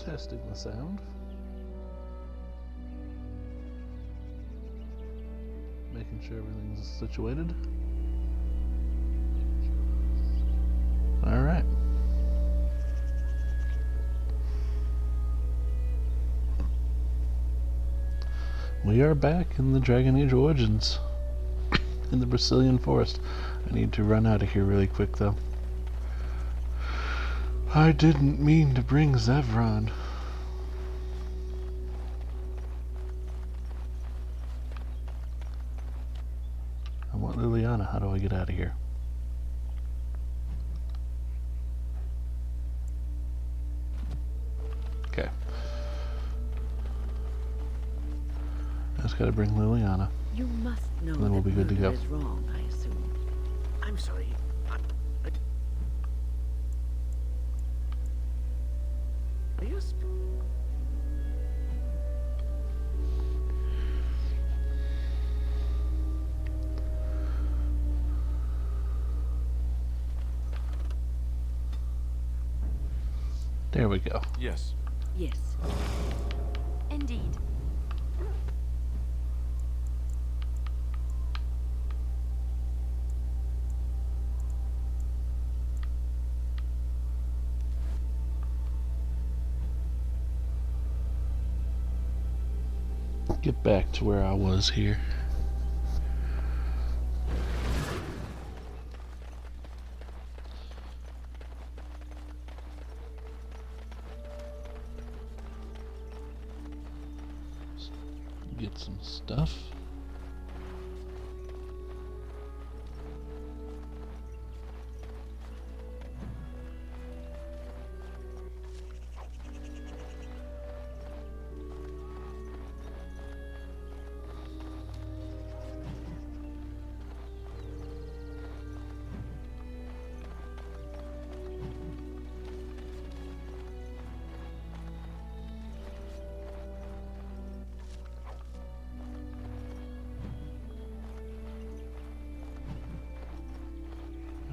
Testing the sound. Making sure everything's situated. Alright. We are back in the Dragonage Origins in the Brazilian forest. I need to run out of here really quick though. I didn't mean to bring Zevron. I want Liliana. How do I get out of here? Okay. I just gotta bring Liliana. You must know Then we'll that be good to murder go. is wrong, I assume. I'm sorry. Are you There we go. Yes. Yes. Indeed. Get back to where I was here. Get some stuff.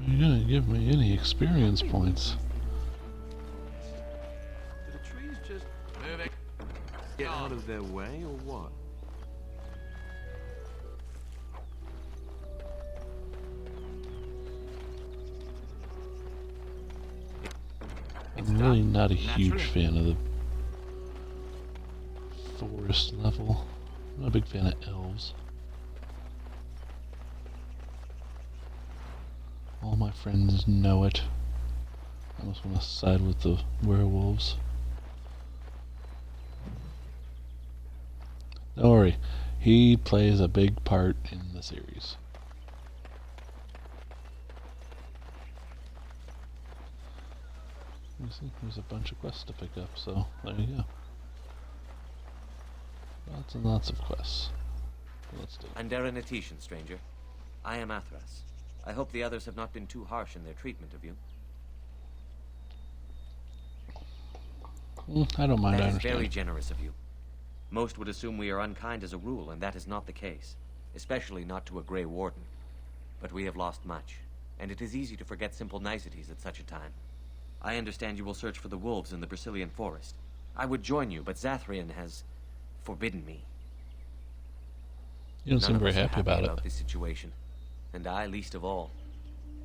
You're gonna give me any experience points. Do the trees just get out of their way or what? I'm really not a huge fan of the forest level. I'm not a big fan of elves. All my friends know it. I just want to side with the werewolves. Don't worry, he plays a big part in the series. You see, there's a bunch of quests to pick up, so there you go. Lots and lots of quests. Let's do it. I'm Dragonage, stranger. I am Athras. I hope the others have not been too harsh in their treatment of you. I don't mind, I That is understand. very generous of you. Most would assume we are unkind as a rule, and that is not the case. Especially not to a Grey Warden. But we have lost much, and it is easy to forget simple niceties at such a time. I understand you will search for the wolves in the Brazilian forest. I would join you, but Zathrian has forbidden me. You don't seem None of very us are happy about it. this situation, and I least of all.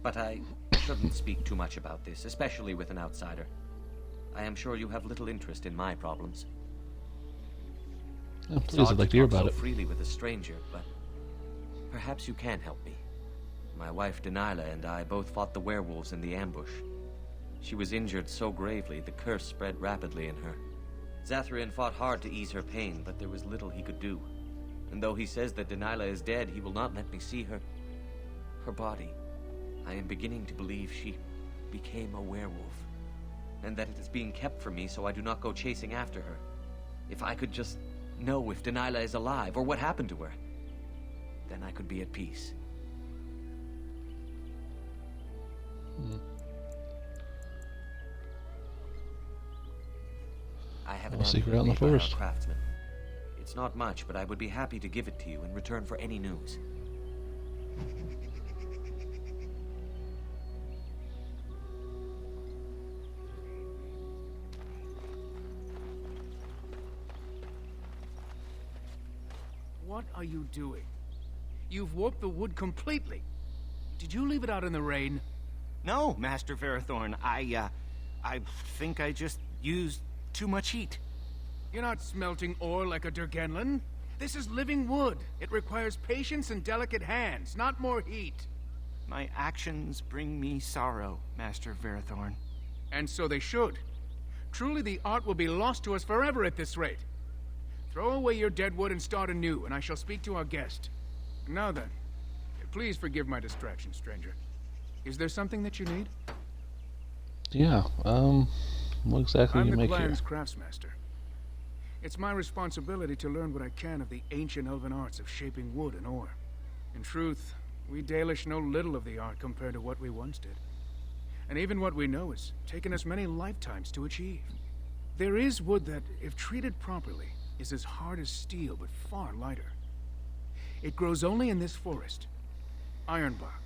But I shouldn't speak too much about this, especially with an outsider. I am sure you have little interest in my problems. Oh, It's please, odd I'd like to hear talk about so it. freely with a stranger, but perhaps you can help me. My wife Denilah and I both fought the werewolves in the ambush. She was injured so gravely, the curse spread rapidly in her. Zathrian fought hard to ease her pain, but there was little he could do. And though he says that Denilah is dead, he will not let me see her body. I am beginning to believe she became a werewolf, and that it is being kept from me so I do not go chasing after her. If I could just know if Denilah is alive, or what happened to her, then I could be at peace. I have an A secret out in amulet the made by our forest. craftsman. It's not much, but I would be happy to give it to you in return for any news. What are you doing? You've warped the wood completely. Did you leave it out in the rain? No, Master Verathorn. I think I just used too much heat. You're not smelting ore like a Durgenlin. This is living wood. It requires patience and delicate hands, not more heat. My actions bring me sorrow, Master Verathorn. And so they should. Truly, the art will be lost to us forever at this rate. Throw away your dead wood and start anew, and I shall speak to our guest. Now then, please forgive my distraction, stranger. Is there something that you need? Yeah, what exactly I'm do you the make here? clan's craftsmaster. It's my responsibility to learn what I can of the ancient elven arts of shaping wood and ore. In truth, we Dalish know little of the art compared to what we once did. And even what we know has taken us many lifetimes to achieve. There is wood that, if treated properly, is as hard as steel but far lighter. It grows only in this forest, Ironbark.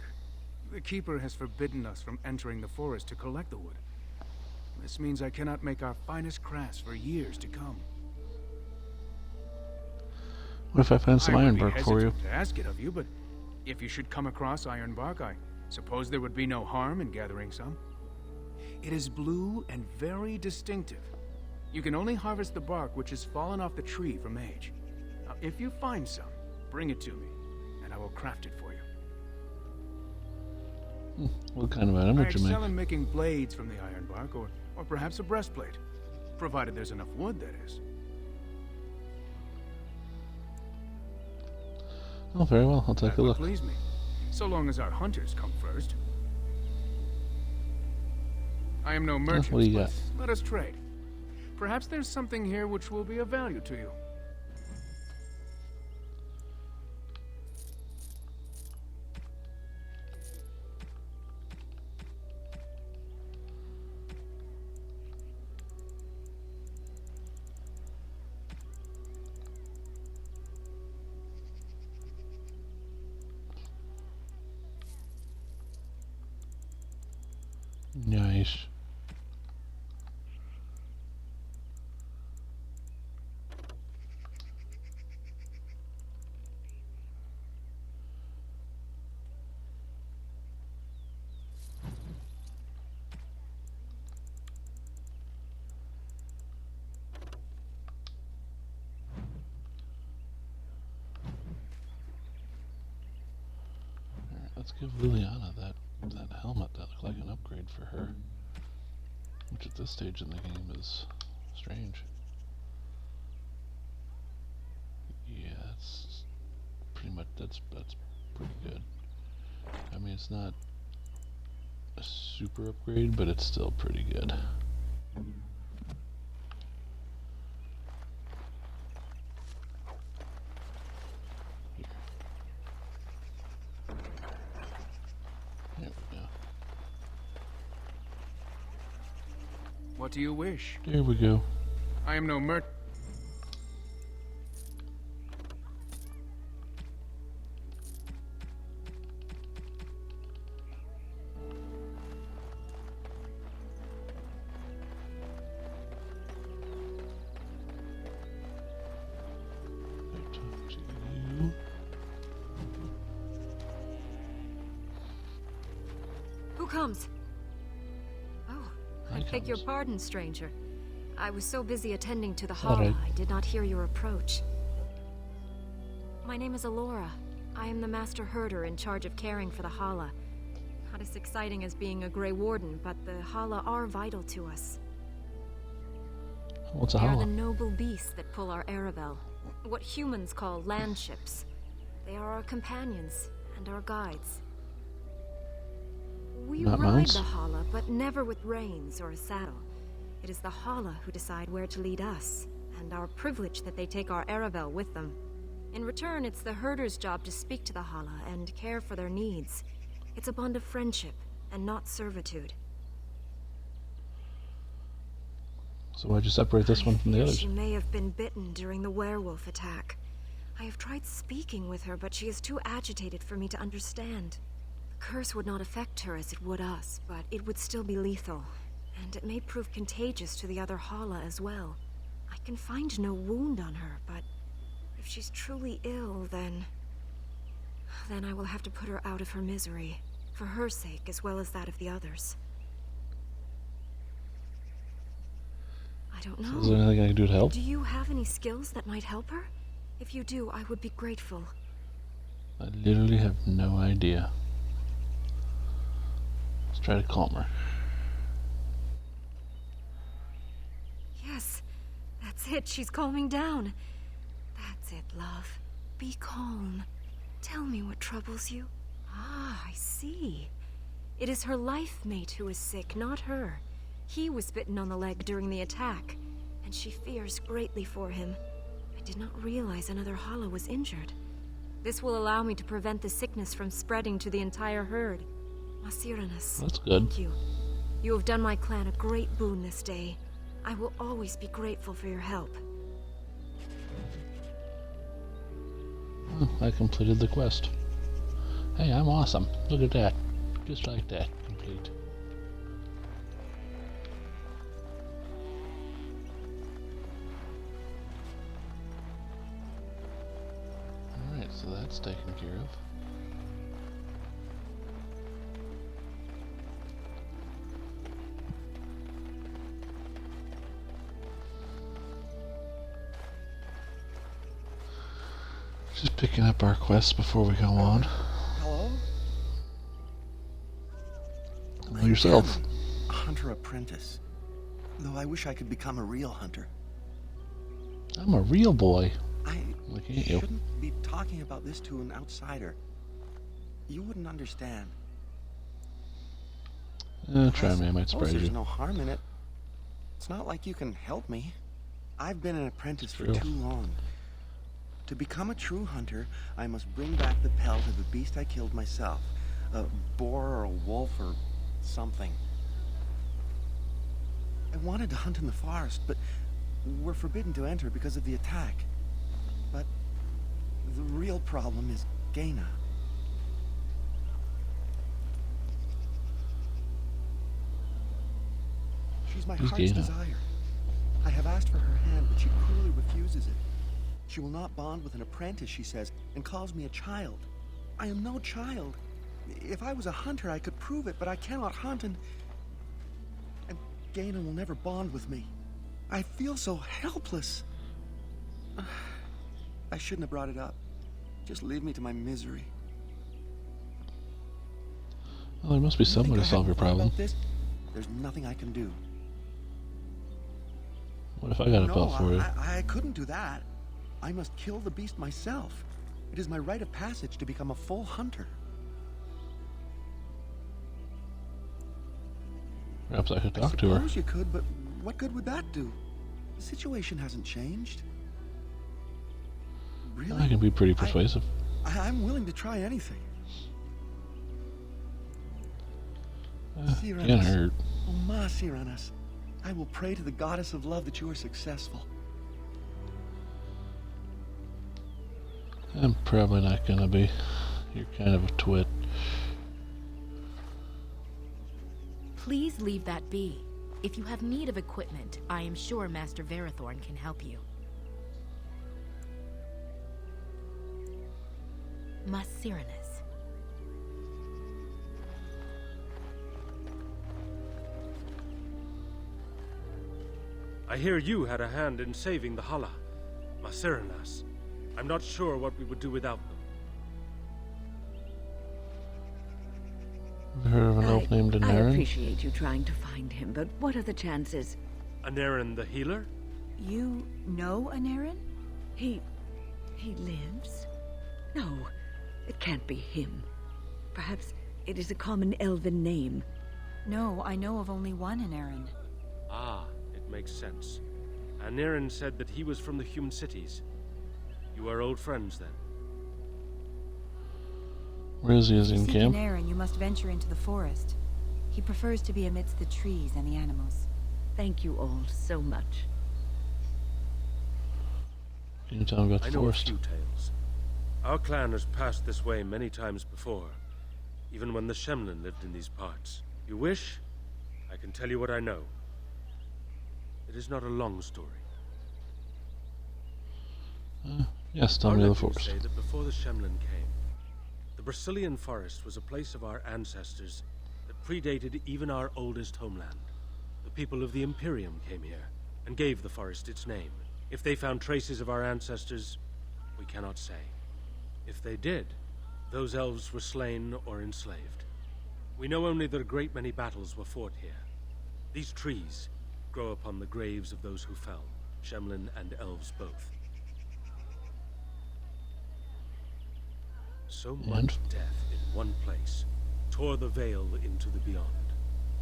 The Keeper has forbidden us from entering the forest to collect the wood. This means I cannot make our finest crafts for years to come. What if I find some I would be ironbark for you? hesitant to ask it of you, but if you should come across Ironbark, I suppose there would be no harm in gathering some. It is blue and very distinctive. You can only harvest the bark which has fallen off the tree from age. Now, if you find some, bring it to me, and I will craft it for you. What kind of item I would you excel make? in making blades from the ironbark, or perhaps a breastplate, provided there's enough wood, that is. Oh, very well. I'll take That a would look. please me, so long as our hunters come first. I am no merchant, what do you but got? let us trade. Perhaps there's something here which will be of value to you. Nice. Alright, let's give Liliana that helmet. That looked like an upgrade for her. Which at this stage in the game is strange. Yeah, that's pretty much that's pretty good. I mean, it's not a super upgrade, but it's still pretty good. Here. There we go. What do you wish? There we go. I am no merchant. I'll talk to you. Who comes? Oh, I beg your comes. pardon, stranger. I was so busy attending to the All hall, right. I did not hear your approach. My name is Alora. I am the master herder in charge of caring for the Hala. Not as exciting as being a Grey Warden, but the Hala are vital to us. What's a They are the holla? noble beasts that pull our Aravel, what humans call land ships. They are our companions and our guides. We Not ride mounts? the Hala, but never with reins or a saddle. It is the Hala who decide where to lead us, and our privilege that they take our Aravel with them. In return, it's the herder's job to speak to the Hala and care for their needs. It's a bond of friendship, and not servitude. So why'd you separate this one from the I fear others? She may have been bitten during the werewolf attack. I have tried speaking with her, but she is too agitated for me to understand. The curse would not affect her as it would us, but it would still be lethal. And it may prove contagious to the other Hala as well. I can find no wound on her, but If she's truly ill, then I will have to put her out of her misery. For her sake, as well as that of the others. I don't know. Is there anything I can do to help? Do you have any skills that might help her? If you do, I would be grateful. I literally have no idea. Let's try to calm her. Yes, that's it. She's calming down. That's it, love. Be calm. Tell me what troubles you. Ah, I see. It is her life mate who is sick, not her. He was bitten on the leg during the attack, and she fears greatly for him. I did not realize another Hala was injured. This will allow me to prevent the sickness from spreading to the entire herd. Masiranus, That's good. thank you. You have done my clan a great boon this day. I will always be grateful for your help. Oh, I completed the quest. Hey, I'm awesome. Look at that. Just like that. Complete. Alright, so that's taken care of. Just picking up our quests before we go on. Hello? Know yourself. I am a hunter apprentice. Though I wish I could become a real hunter. I'm a real boy. I Look at you. shouldn't be talking about this to an outsider. You wouldn't understand. Try me, I might suppose surprise there's you. no harm in it. It's not like you can help me. I've been an apprentice for True. too long. To become a true hunter, I must bring back the pelt of the beast I killed myself. A boar or a wolf or something. I wanted to hunt in the forest, but we're forbidden to enter because of the attack. But the real problem is Gaina. She's my Who's heart's Gaina? desire. I have asked for her hand, but she cruelly refuses it. She will not bond with an apprentice, she says, and calls me a child. I am no child. If I was a hunter, I could prove it, but I cannot hunt, and Gaina will never bond with me. I feel so helpless. I shouldn't have brought it up. Just leave me to my misery. Well, there must be You some think way I to solve your haven't thought problem. about this? There's nothing I can do. What if I got a belt for you? I couldn't do that. I must kill the beast myself. It is my rite of passage to become a full hunter. Perhaps I could I talk to her. suppose you could, but what good would that do? The situation hasn't changed. Really? I can be pretty persuasive. I'm willing to try anything. Can't hurt. Oh, Ma Siranas, I will pray to the goddess of love that you are successful. I'm probably not gonna be. You're kind of a twit. Please leave that be. If you have need of equipment, I am sure Master Verathorn can help you. Masiranus. I hear you had a hand in saving the Hala, Masiranas. I'm not sure what we would do without them. Have you heard of an elf named I Anarin? appreciate you trying to find him, but what are the chances? Anarin the healer? You know Anarin? He lives? No, it can't be him. Perhaps it is a common elven name. No, I know of only one Anarin. Ah, it makes sense. Anarin said that he was from the human cities. You are old friends, then? Where is he? Is he in To seek camp? Anarin, you must venture into the forest. He prefers to be amidst the trees and the animals. Thank you all so much. Can you tell me about I the know a forest? few tales. Our clan has passed this way many times before, even when the Shemlin lived in these parts. You wish, I can tell you what I know. It is not a long story. Yes, tell Our me the legends forest. say that before the Shemlin came, the Brazilian forest was a place of our ancestors that predated even our oldest homeland. The people of the Imperium came here and gave the forest its name. If they found traces of our ancestors, we cannot say. If they did, those elves were slain or enslaved. We know only that a great many battles were fought here. These trees grow upon the graves of those who fell, Shemlin and elves both. So much death in one place tore the veil into the beyond.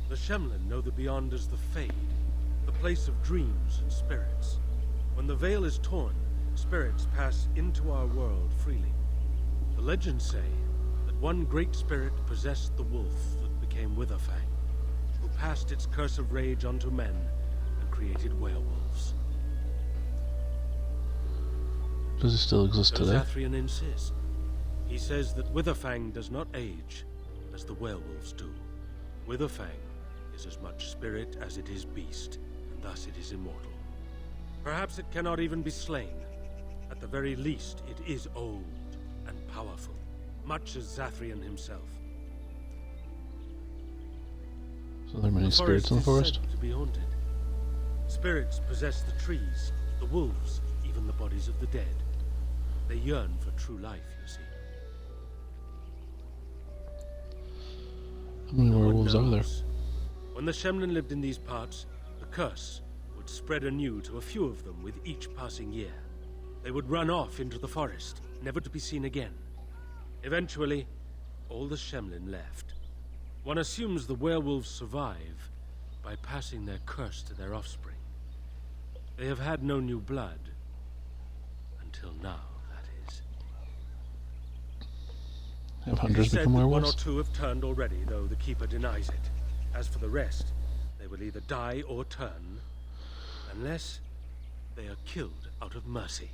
The Shemlin know the beyond as the Fade, the place of dreams and spirits. When the veil is torn, spirits pass into our world freely. The legends say that one great spirit possessed the wolf that became Witherfang, who passed its curse of rage onto men and created werewolves. Does he still exist So today? Zathrian insists. He says that Witherfang does not age as the werewolves do. Witherfang is as much spirit as it is beast, and thus it is immortal. Perhaps it cannot even be slain. At the very least, it is old and powerful, much as Zathrian himself. So there are many spirits in the forest forest? is said to be haunted. Spirits possess the trees, the wolves, even the bodies of the dead. They yearn for true life, you see. How many No one werewolves are there? knows. When the Shemlin lived in these parts, the curse would spread anew to a few of them with each passing year. They would run off into the forest, never to be seen again. Eventually, all the Shemlin left. One assumes the werewolves survive by passing their curse to their offspring. They have had no new blood. Until now, that is. Have hunters Said become that one or werewolves? two have turned already, though the Keeper denies it. As for the rest, they will either die or turn, unless they are killed out of mercy.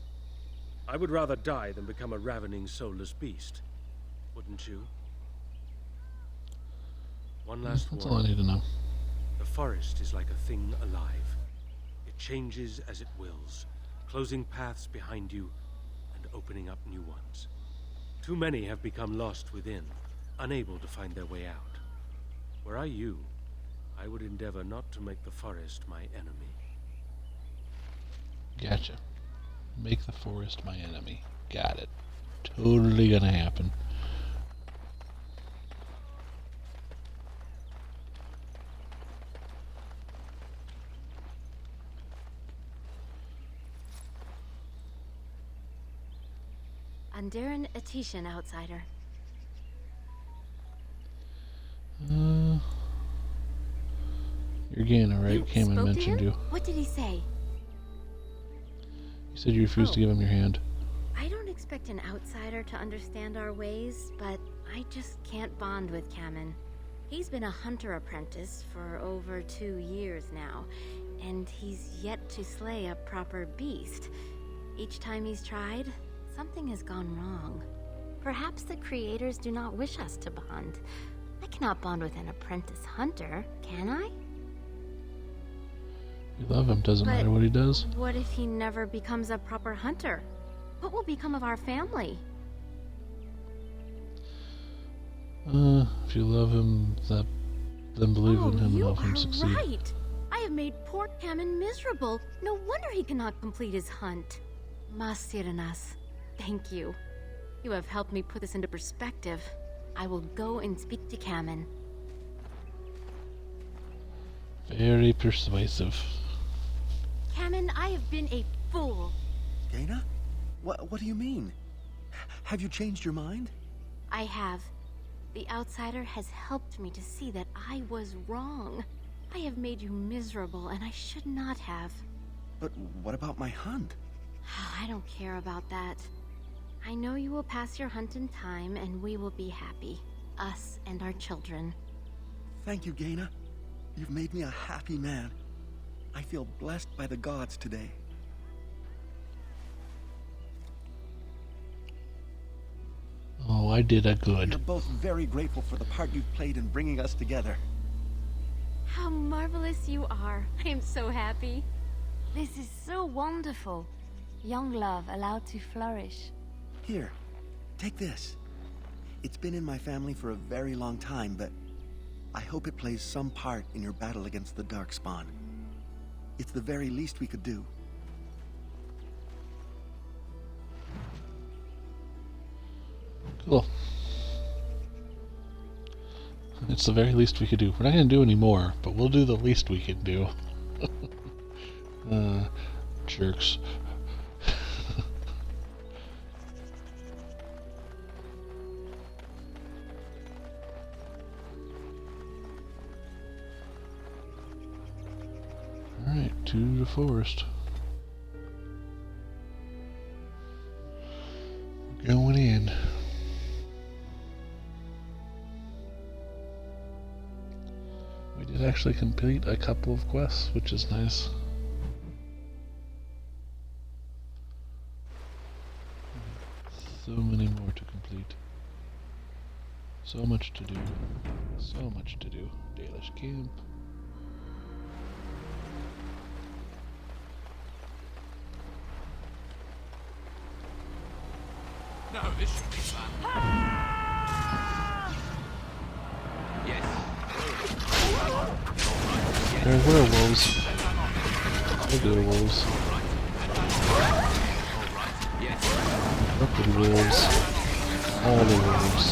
I would rather die than become a ravening, soulless beast. Wouldn't you? One last That's all I warning. need to know. The forest is like a thing alive. It changes as it wills, closing paths behind you and opening up new ones. Too many have become lost within, unable to find their way out. Were I you, I would endeavor not to make the forest my enemy. Gotcha. Make the forest my enemy. Got it. Totally gonna happen. Andaran Atishan, outsider. You're Gana, right? You Came and spoke to mentioned him? you. What did he say? You said you refused to give him your hand. I don't expect an outsider to understand our ways, but I just can't bond with Kamen. He's been a hunter apprentice for over 2 years now, and he's yet to slay a proper beast. Each time he's tried, something has gone wrong. Perhaps the creators do not wish us to bond. I cannot bond with an apprentice hunter, can I? You love him, doesn't But matter what he does. what if he never becomes a proper hunter? What will become of our family? If you love him, then believe in him and you help him are succeed. right. I have made poor Kamen miserable. No wonder he cannot complete his hunt. Masiranas, thank you. You have helped me put this into perspective. I will go and speak to Kamen. Very persuasive. Kamen, I have been a fool. Gana? What do you mean? Have you changed your mind? I have. The outsider has helped me to see that I was wrong. I have made you miserable, and I should not have. But what about my hunt? I don't care about that. I know you will pass your hunt in time, and we will be happy. Us and our children. Thank you, Gana. You've made me a happy man. I feel blessed by the gods today. Oh, I did a We're good. both very grateful for the part you've played in bringing us together. How marvelous you are. I am so happy. This is so wonderful. Young love allowed to flourish. Here, take this. It's been in my family for a very long time, but I hope it plays some part in your battle against the Darkspawn. It's the very least we could do. Cool. It's the very least we could do. We're not going to do any more, but we'll do the least we can do. Jerks. Alright, to the forest. Going in. We did actually complete a couple of quests, which is nice. So many more to complete. So much to do. So much to do. Dalish Camp. No, this should be fun. Yes. There's werewolves. Regular wolves. Corrupted wolves. All the wolves.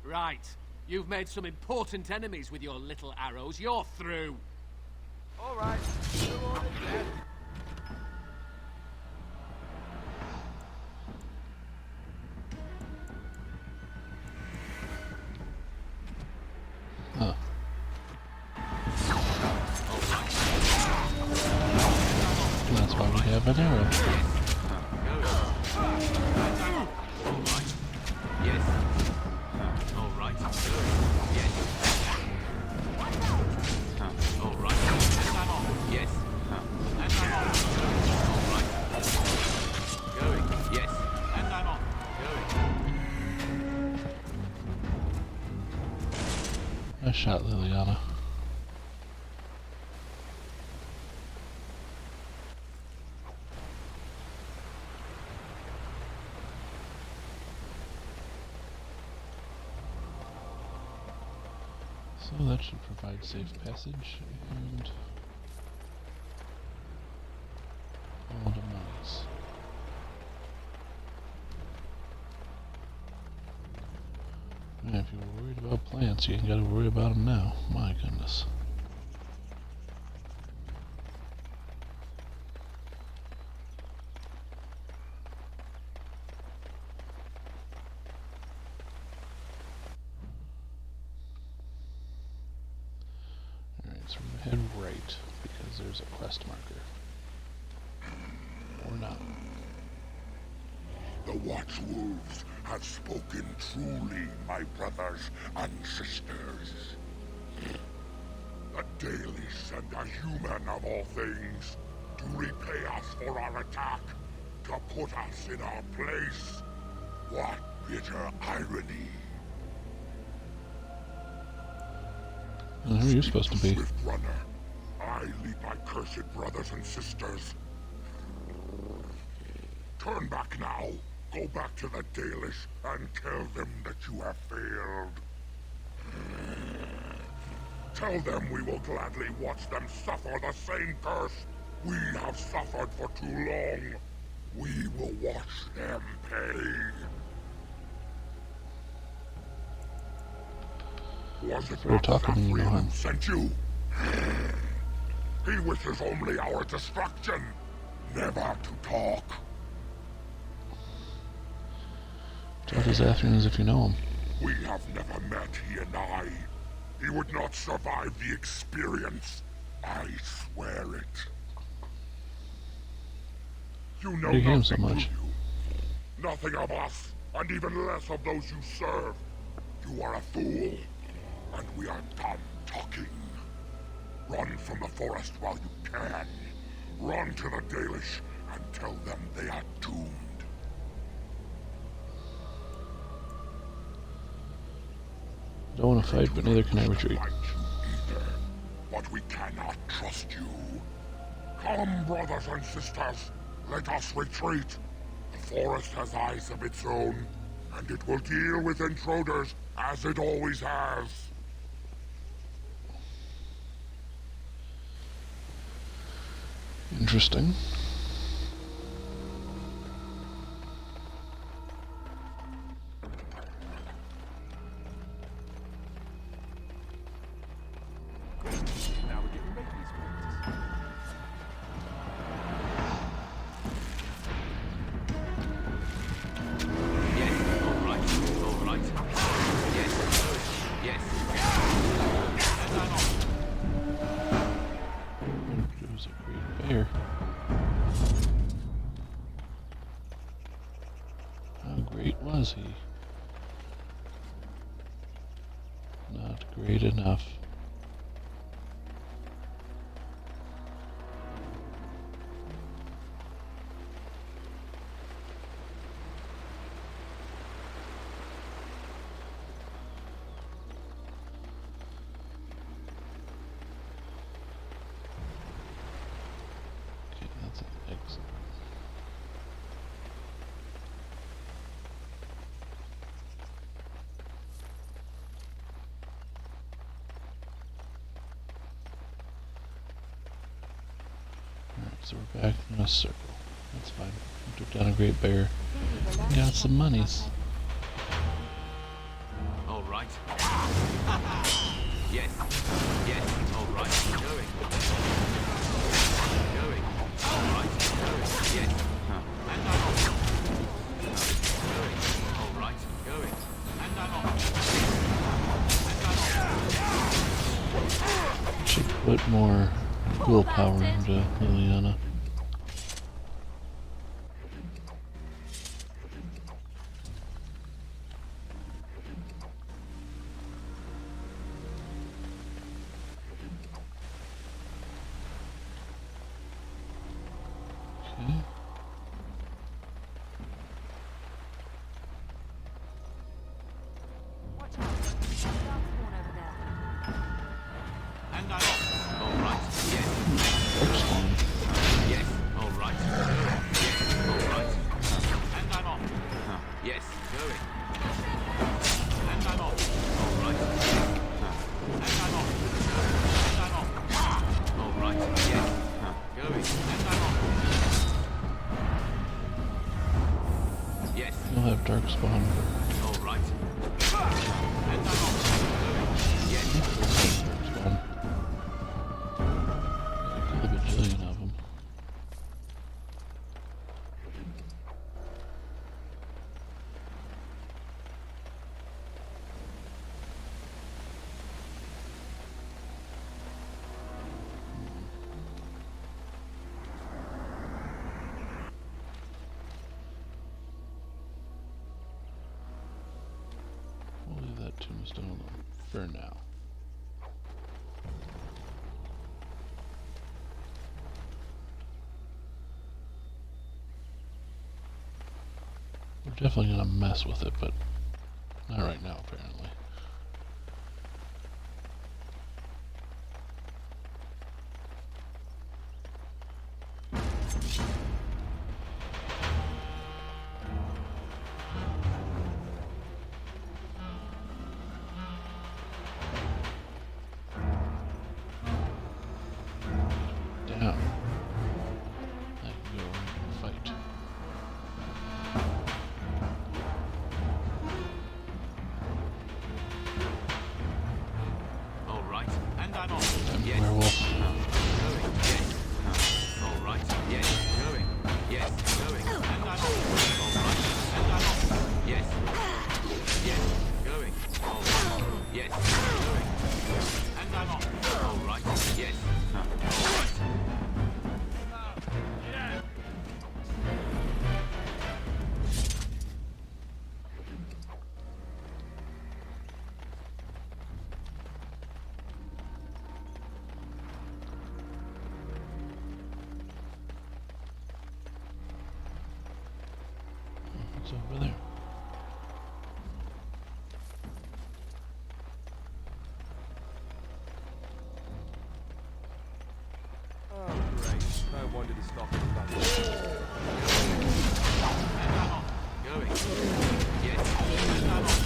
Right. You've made some important enemies with your little arrows. You're through. All right. Go on again. Huh. That's why we have an arrow. Nice shot, Liliana. So that should provide safe passage and all the monies. And if you were worried about plants, you ain't got to worry about them now. My goodness. Alright, so we're gonna head right because there's a quest marker. Or not. The Watchwolves have spoken truly, my brothers and sisters. A Dalish and a human of all things, to repay us for our attack, to put us in our place. What bitter irony. Who are you supposed to be? Swift runner, I lead my cursed brothers and sisters. Turn back now. Go back to the Dalish and tell them that you have failed. Tell them we will gladly watch them suffer the same curse we have suffered for too long. We will watch them pay. Was it not Saffron who sent you? He wishes only our destruction, never to talk. Talk to Zathrian as if you know him. We have never met, he and I. He would not survive the experience. I swear it. You know Why do you hate him so nothing, much? do you? Nothing of us, and even less of those you serve. You are a fool, and we are done talking. Run from the forest while you can. Run to the Dalish and tell them they are doomed. Don't want to fight, but neither can I retreat. Fight you either, but we cannot trust you. Come, brothers and sisters, let us retreat. The forest has eyes of its own, and it will deal with intruders as it always has. Interesting. Now we're getting rabies practice. Yes, all right. Yes. Yes. And I'm off. It was a great bear. How great was he? Not great enough. Okay, that's an exit. Alright, so we're back in a circle. That's fine. We took down a great bear. Got some monies. All right. Yes. Yes. All right. Going. Going. All right. Going. Yes. And I'm off. Going. All right. Going. And I'm off. And I'm off. Should put more willpower into Liliana. Okay. Watch out. Dark spawn over there. And I'm off. All right. Yes. Dark spawn. Yes. All right. Yes. All right. And I'm off. Yes. Going. And I'm off. All right. And I'm off. And I'm off. All right. Yes. Going. And I'm off. Yes. You'll have dark spawn. All right. And I'm off. Going. Yes. Dark spawn. Kill a bajillion of them. We'll leave that tombstone alone for now. We're definitely gonna mess with it, but not right now, apparently. Down. I can go and fight. Yes. And I'm off. All right. Yes. All right. What's over there? Oh, great. I wanted to stop at the Going. Yes. And I'm off.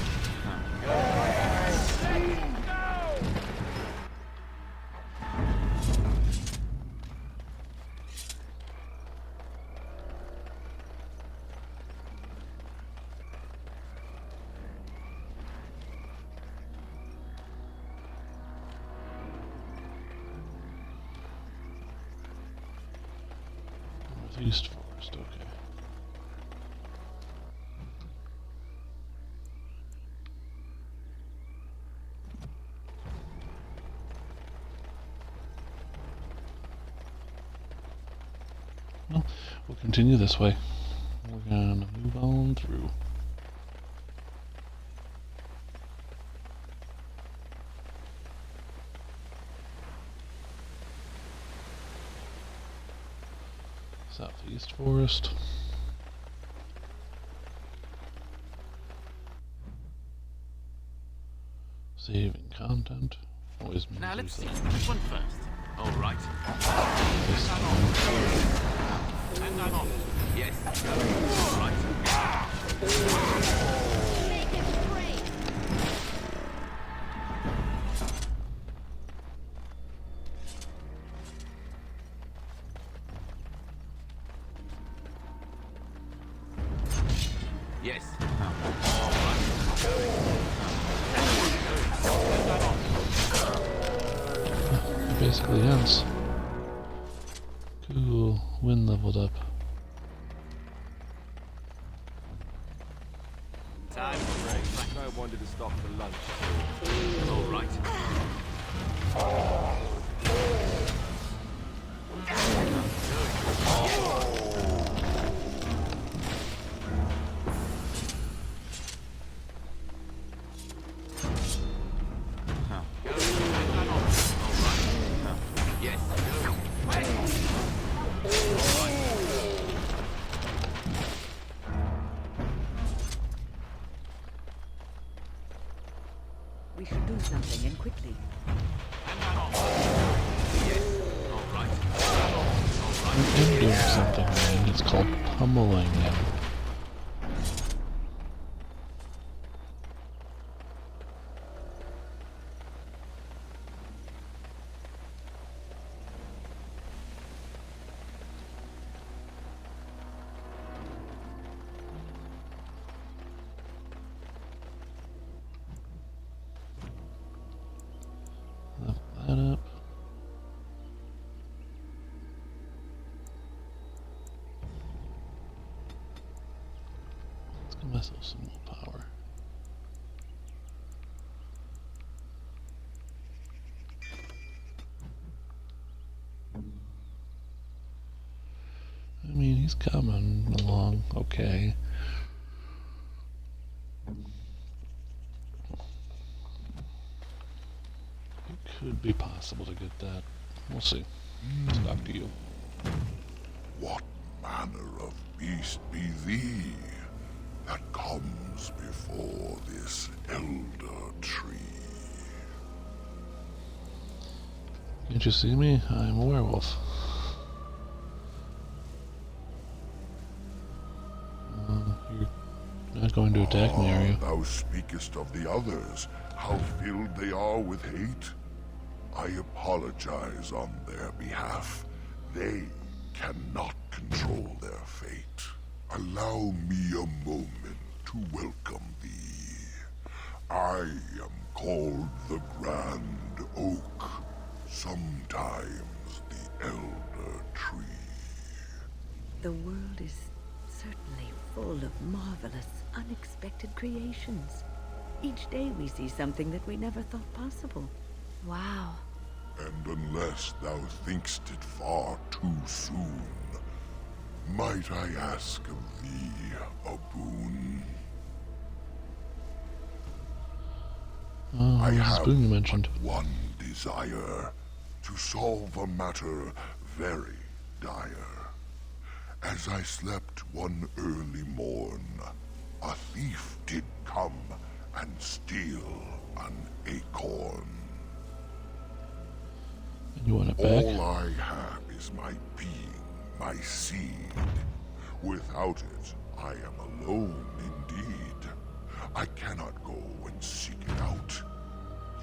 Northeast Forest, okay. Well, we'll continue this way. We're gonna move on through. Southeast Forest. Saving content. Always means Now let's see. there's Which one first? All right. this one. And I'm off. Yes. All right. Yes. All right. It basically ends. Cool. Wind leveled up. Time for I wanted to stop for lunch. all right. Yes. We should do something, and quickly. I'm doing something, man. It's called pummeling them. Lift that up. Let's give myself some more power. I mean, he's coming along okay. It could be possible to get that. We'll see. It's up to you. What manner of beast be thee that comes before this elder tree? Can't you see me? I'm a werewolf. You're not going to attack me, are you? Thou speakest of the others, how filled they are with hate. I apologize on their behalf. They cannot control their fate. Allow me a moment to welcome thee. I am called the Grand Oak, sometimes the Elder Tree. The world is certainly full of marvelous, unexpected creations. Each day we see something that we never thought possible. Wow. And unless thou thinkst it far too soon, might I ask of thee a boon? I this have boon you mentioned. but one desire, to solve a matter very dire. As I slept one early morn, a thief did come and steal an acorn. And you want it back? All I have is my being, my seed. Without it, I am alone indeed. I cannot go and seek it out,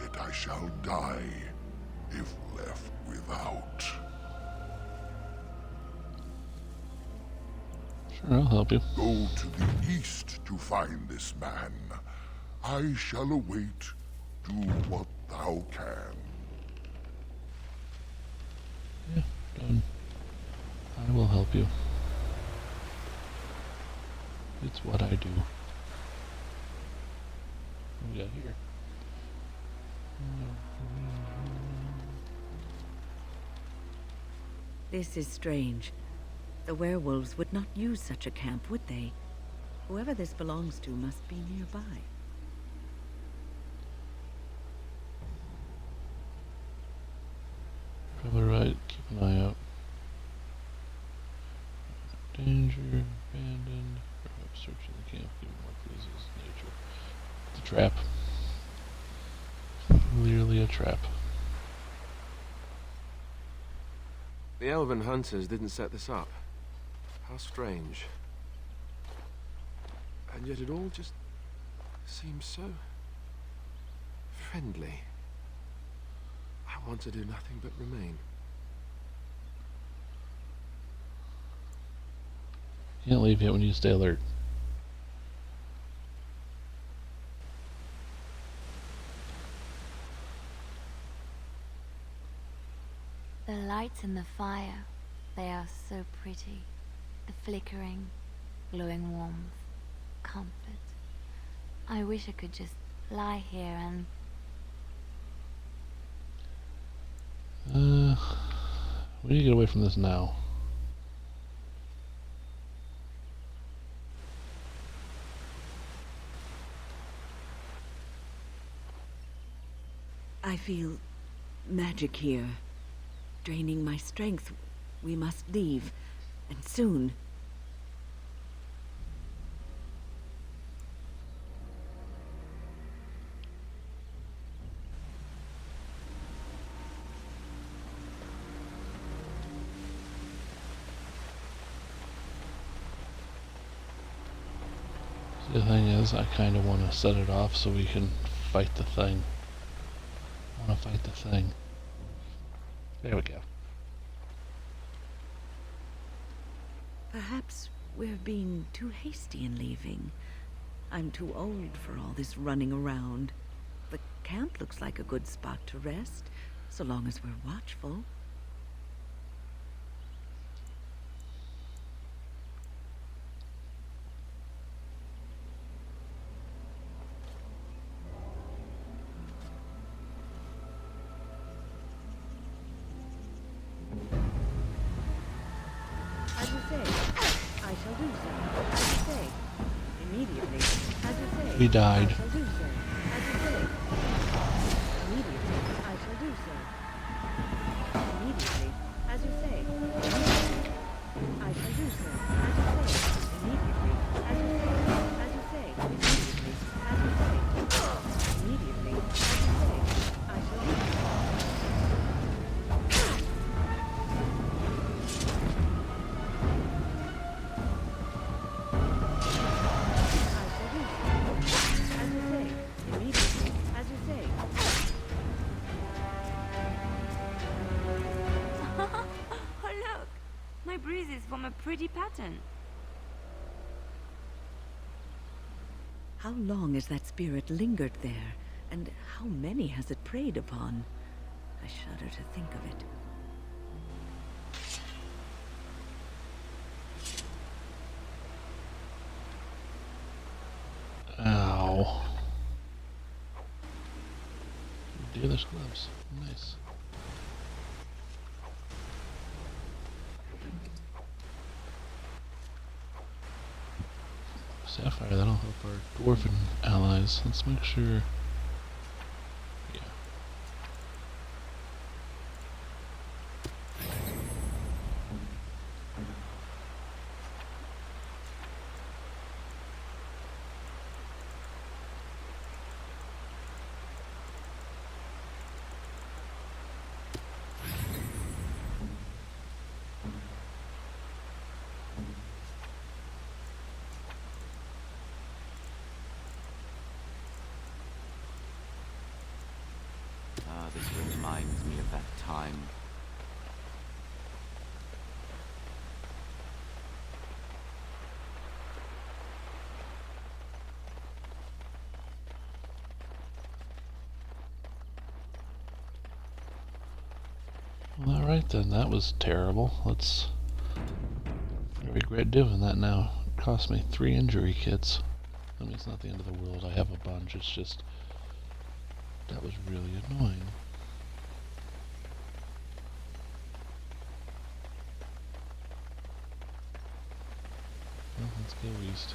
yet I shall die if left without. Sure, I'll help you. Go to the east to find this man. I shall await. Do what thou can. Yeah, done. I will help you. It's what I do. What we got here? This is strange. The werewolves would not use such a camp, would they? Whoever this belongs to must be nearby. Probably right. Keep an eye out. Danger, abandoned. Perhaps searching the camp. Give more clues as nature. It's a trap. Clearly a trap. The elven hunters didn't set this up. How strange. And yet it all just seems so friendly. I want to do nothing but remain. Can't leave yet when you stay alert. The lights in the fire, they are so pretty. The flickering, glowing warmth, comfort. I wish I could just lie here and... We need to get away from this now. I feel magic here, draining my strength. We must leave, and soon. The thing is, I kind of want to set it off so we can fight the thing. I want to fight the thing. There we go. Perhaps we're being too hasty in leaving. I'm too old for all this running around. The camp looks like a good spot to rest, so long as we're watchful. As you say, I shall do so. As you say, immediately. As you say, We died. I shall do so. As you say, immediately. I shall do so. Immediately. As you say, immediately. I shall do so. As you say, immediately. As you say, immediately. As you say, immediately. As you say, I shall do so. Oh look! My bruises form a pretty pattern. How long has that spirit lingered there, and how many has it preyed upon? I shudder to think of it. Ow. there's gloves. Nice. Sapphire, that'll help our dwarven allies. Let's make sure. Yeah. This reminds me of that time. Well, alright then, that was terrible. I regret doing that now. It cost me 3 injury kits. I mean, it's not the end of the world, I have a bunch, it's just... that was really annoying. Well, let's go east.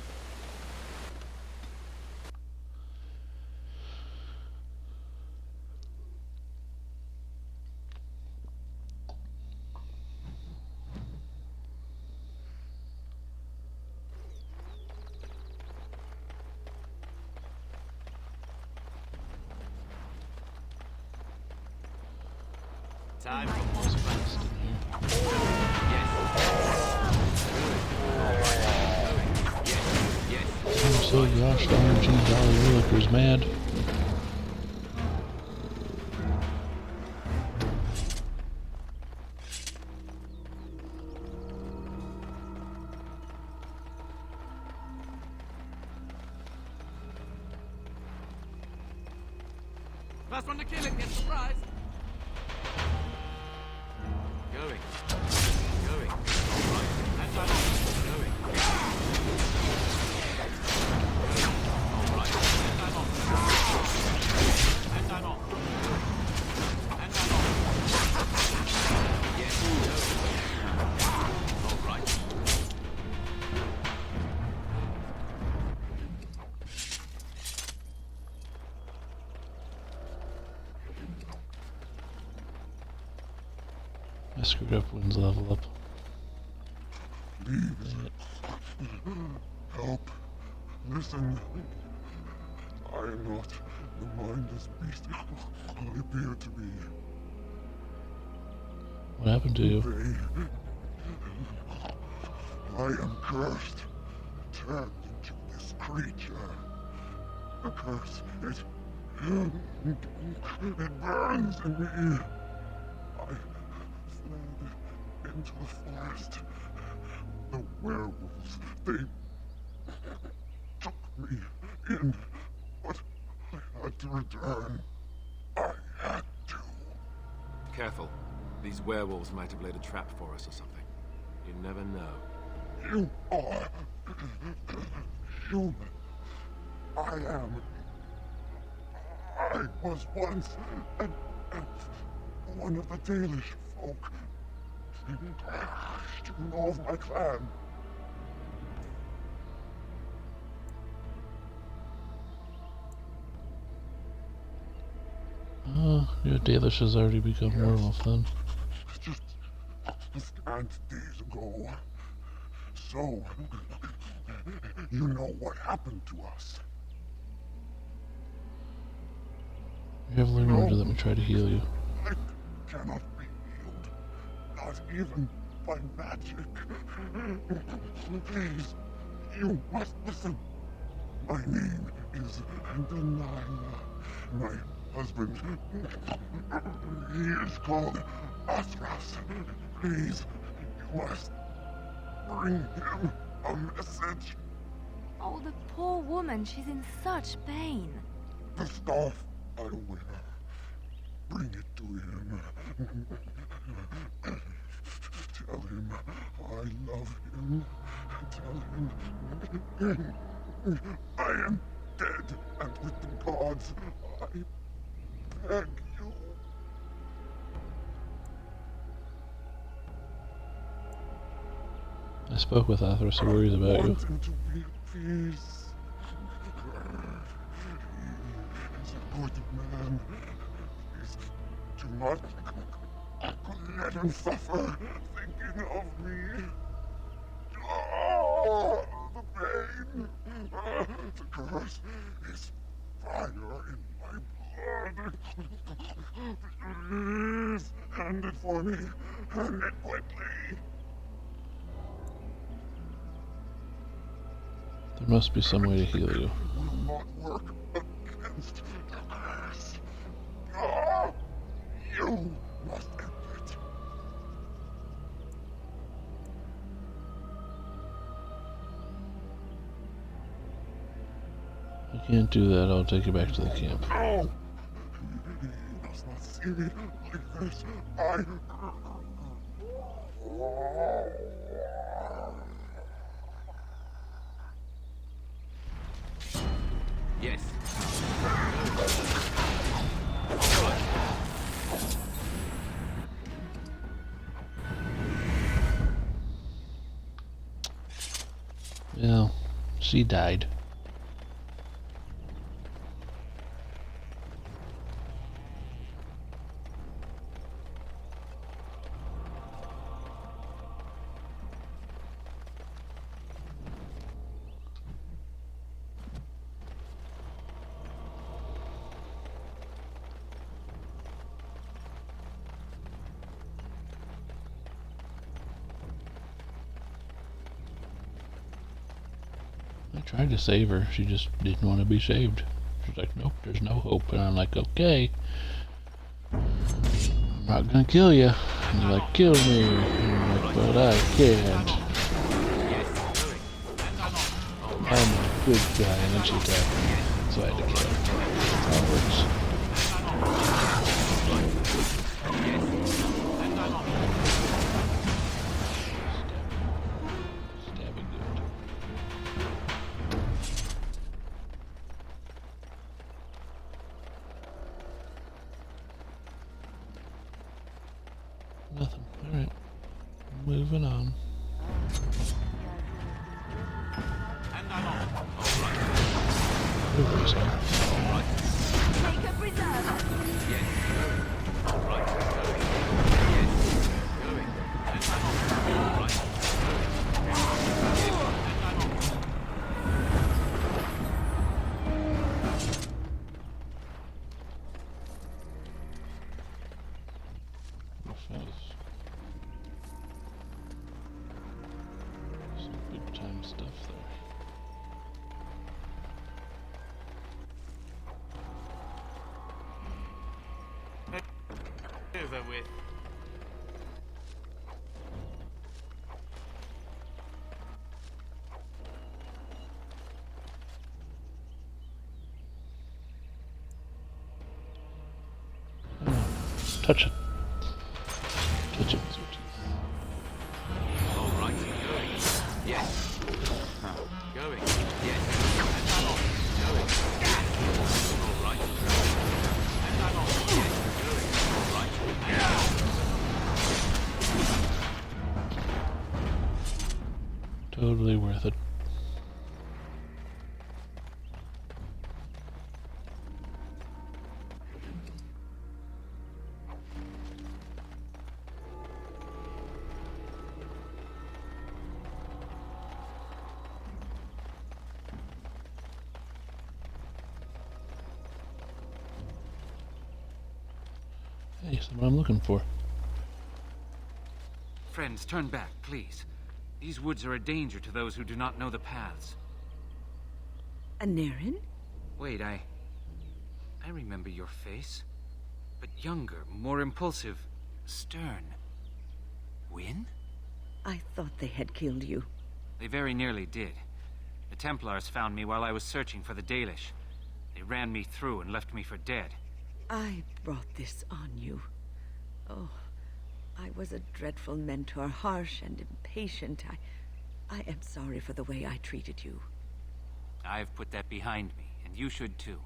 Time for more quests. I'm so gosh darn G Dolly Williker's mad. Last one to kill it gets the prize. Going. Going. All right. And I'm off. Going. All right. And I'm off. And I'm off. And I'm off. Yes. Going. All right. I screwed up Wynn's level up. Please. Help. Listen. I am not the mindless beast I appear to be. What happened to you? I am cursed. Turned into this creature. A curse. It burns in me. I fled into the forest. The werewolves, they took me in, but I had to return. I had to. Careful. These werewolves might have laid a trap for us or something. You never know. You are human. I am. I was once an elf, one of the Dalish folk. You know of my clan. Your Dalish has already become werewolf then. Just a scant days ago. So, you know what happened to us. You have learned to let me try to heal you. I cannot be healed. Not even by magic. Please, you must listen. My name is Delilah. My husband, he is called Asras. Please, you must bring him a message. Oh, the poor woman, she's in such pain. The staff I wear. Bring it to him. Tell him I love him. Tell him I am dead, and with the gods, I beg you, I spoke with Athos, so worries about you. want him to be at peace. He's a good man. He's too much. I couldn't let him suffer thinking of me. Oh, the pain. The curse is fire in my blood. Please, hand it for me. Hand it quickly. There must be some way to heal you. It will not work against the curse. Ah, you must end it. I can't do that. I'll take you back to the camp. No! You must not see me like this. Yes. Well, she died. I tried to save her. She just didn't want to be saved. She's like, nope, there's no hope. And I'm like, okay. I'm not gonna kill you. And you're like, kill me. And I'm like, but I can't. I'm a good guy. And then she attacked me. So I had to kill her. That's how it works. Stabbing good. Nothing. Alright. Moving on. And I'm off. Over, sorry. Take a preserver. Yes. All right. Yes. Going. And I'm off. All right. Yes. And I'm off. Some big time stuff there. Over with. Touch it. Touch it. All right. Going. Yes. Going. Yes. And I'm off. Going. All right. And I'm off. Yes. Going. All right. And I'm off. Totally worth it. Hey, that's what I'm looking for. Friends, turn back, please. These woods are a danger to those who do not know the paths. A Naren? Wait, I remember your face. But younger, more impulsive, stern. Win? I thought they had killed you. They very nearly did. The Templars found me while I was searching for the Dalish. They ran me through and left me for dead. I brought this on you. Oh, I was a dreadful mentor, harsh and impatient. I am sorry for the way I treated you. I've put that behind me, and you should too.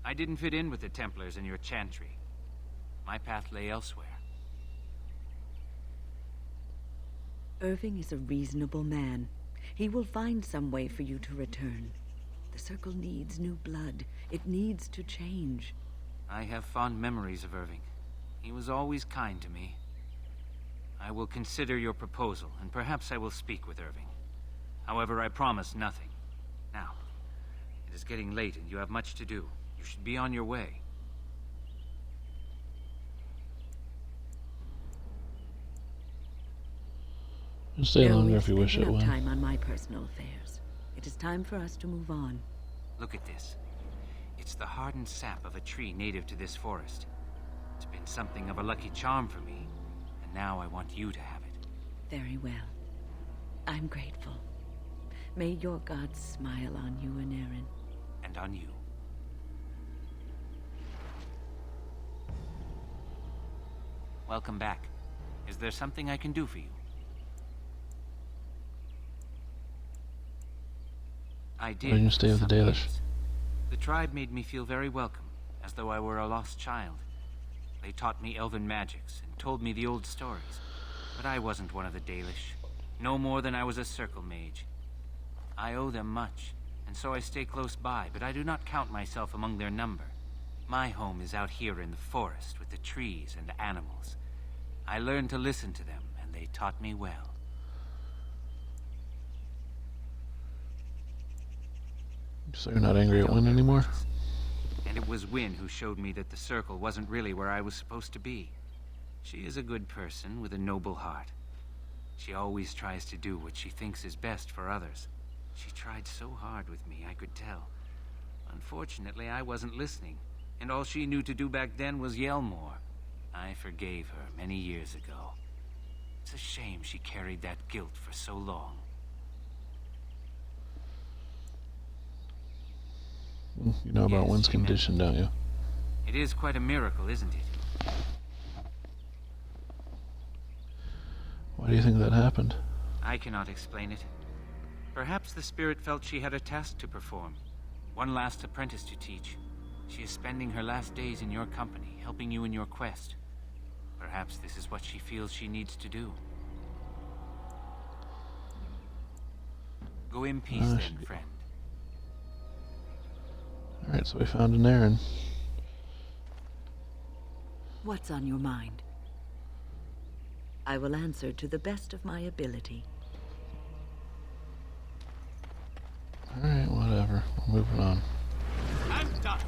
I didn't fit in with the Templars in your chantry. My path lay elsewhere. Irving is a reasonable man. He will find some way for you to return. The Circle needs new blood. It needs to change. I have fond memories of Irving. He was always kind to me. I will consider your proposal, and perhaps I will speak with Irving. However, I promise nothing. Now, it is getting late and you have much to do. You should be on your way. You stay No, longer we've if you wish spent it, enough Wynn. time on my personal affairs. It is time for us to move on. Look at this. It's the hardened sap of a tree native to this forest. It's been something of a lucky charm for me, and now I want you to have it. Very well. I'm grateful. May your gods smile on you and Aaron. And on you. Welcome back. Is there something I can do for you? I did. Why didn't you stay with the some Dalish? years. The tribe made me feel very welcome, as though I were a lost child. They taught me elven magics and told me the old stories. But I wasn't one of the Dalish, no more than I was a circle mage. I owe them much, and so I stay close by, but I do not count myself among their number. My home is out here in the forest with the trees and animals. I learned to listen to them, and they taught me well. So you're not angry at Wynn anymore? And it was Wynn who showed me that the circle wasn't really where I was supposed to be. She is a good person with a noble heart. She always tries to do what she thinks is best for others. She tried so hard with me, I could tell. Unfortunately, I wasn't listening, and all she knew to do back then was yell more. I forgave her many years ago. It's a shame she carried that guilt for so long. You know about Yes, Wynn's she meant- condition, don't you? It is quite a miracle, isn't it? Why do you think that happened? I cannot explain it. Perhaps the spirit felt she had a task to perform. One last apprentice to teach. She is spending her last days in your company, helping you in your quest. Perhaps this is what she feels she needs to do. Go in peace then, friend. Alright, so we found an Aaron. What's on your mind? I will answer to the best of my ability. Alright, whatever. We're moving on. I'm done.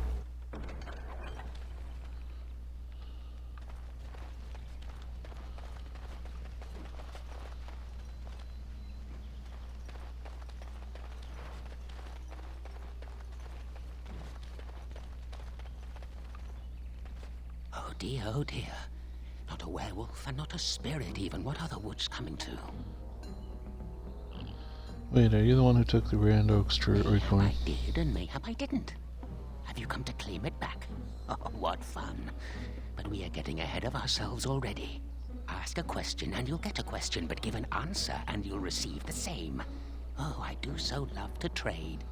Oh dear, oh dear. Not a werewolf and not a spirit even. What are the woods coming to? Wait, are you the one who took the Grand Oaks Mayhap coin? I did and mayhap I didn't. Have you come to claim it back? Oh, what fun. But we are getting ahead of ourselves already. Ask a question and you'll get a question, but give an answer and you'll receive the same. Oh, I do so love to trade.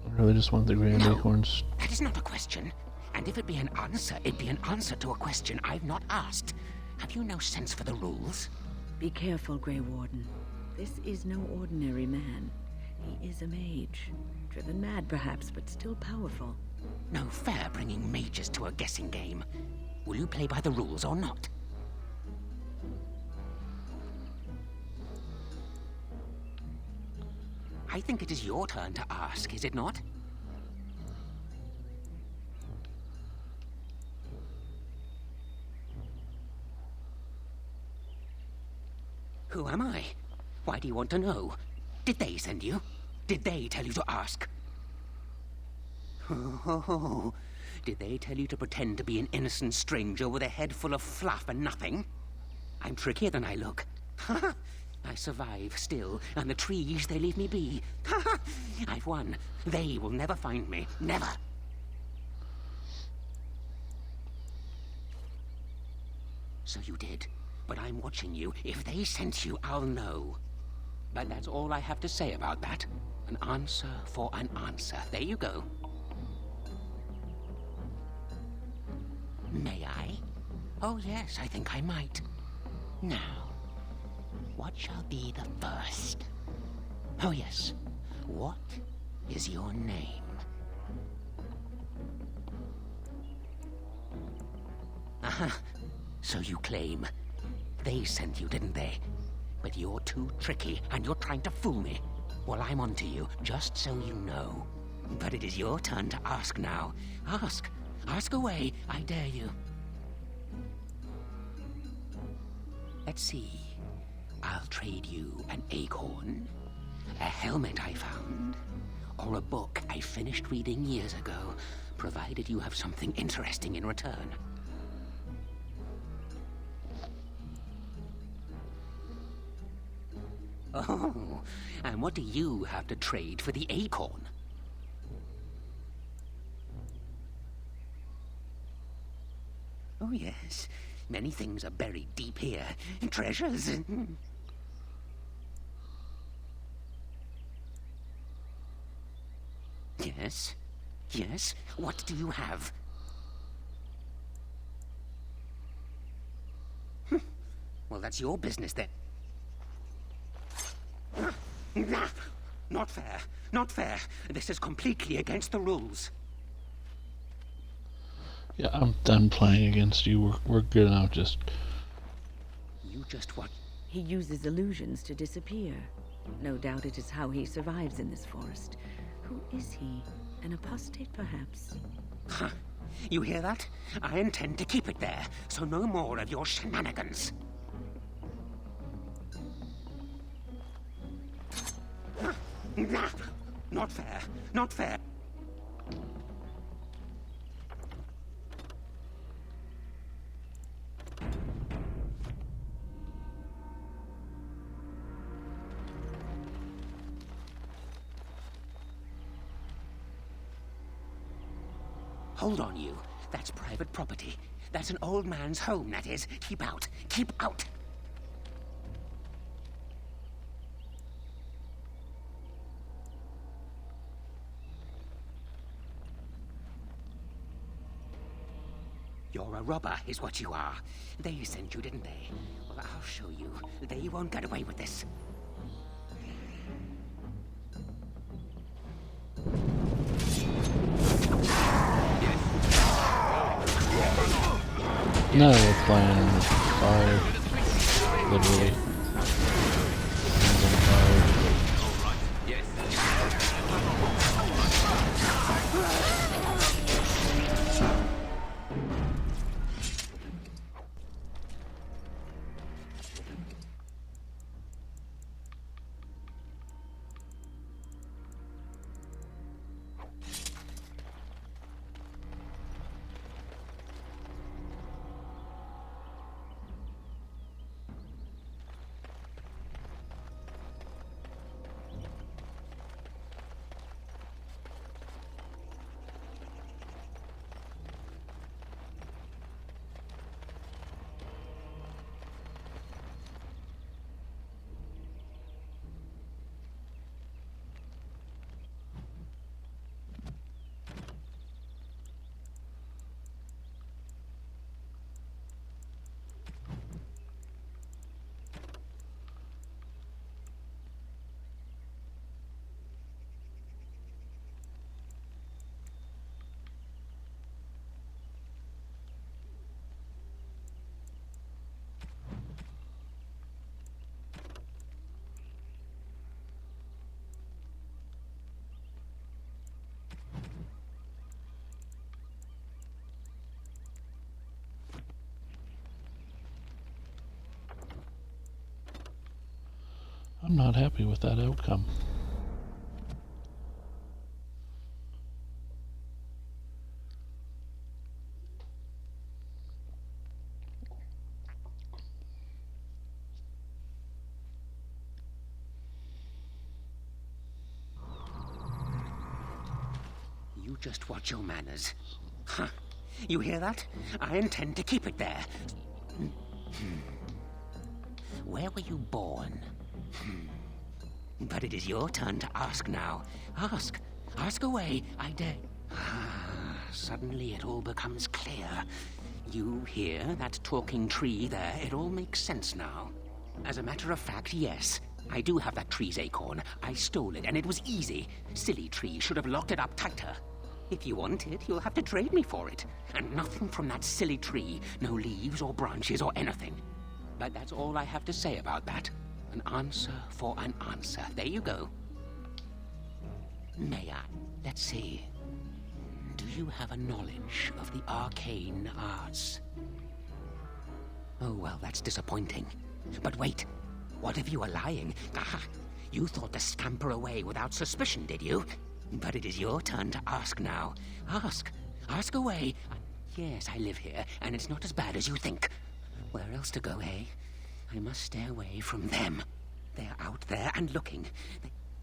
I really just want the Grand No. Acorns. That is not a question. And if it be an answer, it'd be an answer to a question I've not asked. Have you no sense for the rules? Be careful, Grey Warden. This is no ordinary man. He is a mage. Driven mad, perhaps, but still powerful. No fair bringing mages to a guessing game. Will you play by the rules or not? I think it is your turn to ask, is it not? Who am I? Why do you want to know? Did they send you? Did they tell you to ask? Oh, did they tell you to pretend to be an innocent stranger with a head full of fluff and nothing? I'm trickier than I look. I survive still, and the trees, they leave me be. I've won. They will never find me. Never. So you did. But I'm watching you. If they sent you, I'll know. But that's all I have to say about that. An answer for an answer. There you go. May I? Oh, yes, I think I might. Now, what shall be the first? Oh, yes. What is your name? Aha. So you claim. They sent you, didn't they? But you're too tricky, and you're trying to fool me. Well, I'm onto you, just so you know. But it is your turn to ask now. Ask. Ask away, I dare you. Let's see. I'll trade you an acorn, a helmet I found, or a book I finished reading years ago, provided you have something interesting in return. Oh, and what do you have to trade for the acorn? Oh, yes. Many things are buried deep here. Treasures. Yes. Yes. What do you have? Well, that's your business then. Not fair. Not fair. This is completely against the rules. Yeah, I'm done playing against you. We're good now. Just... You just what? He uses illusions to disappear. No doubt it is how he survives in this forest. Who is he? An apostate, perhaps? Huh. You hear that? I intend to keep it there, so no more of your shenanigans. Not fair. Not fair. Hold on, you. That's private property. That's an old man's home, that is. Keep out. Keep out. You're a robber, is what you are. They sent you, didn't they? Well, I'll show you. They won't get away with this. No, we're playing with fire. Literally. Hands on fire. I'm not happy with that outcome. You just watch your manners. Huh. You hear that? I intend to keep it there. Where were you born? But it is your turn to ask now. Ask. Ask away, I dare. Suddenly it all becomes clear. You hear that talking tree there? It all makes sense now. As a matter of fact, yes. I do have that tree's acorn. I stole it, and it was easy. Silly tree should have locked it up tighter. If you want it, you'll have to trade me for it. And nothing from that silly tree. No leaves or branches or anything. But that's all I have to say about that. An answer for an answer. There you go. May I? Let's see. Do you have a knowledge of the arcane arts? Oh, well, that's disappointing. But wait. What if you are lying? Aha! You thought to scamper away without suspicion, did you? But it is your turn to ask now. Ask. Ask away. Yes, I live here, and it's not as bad as you think. Where else to go, eh? I must stay away from them. They're out there and looking.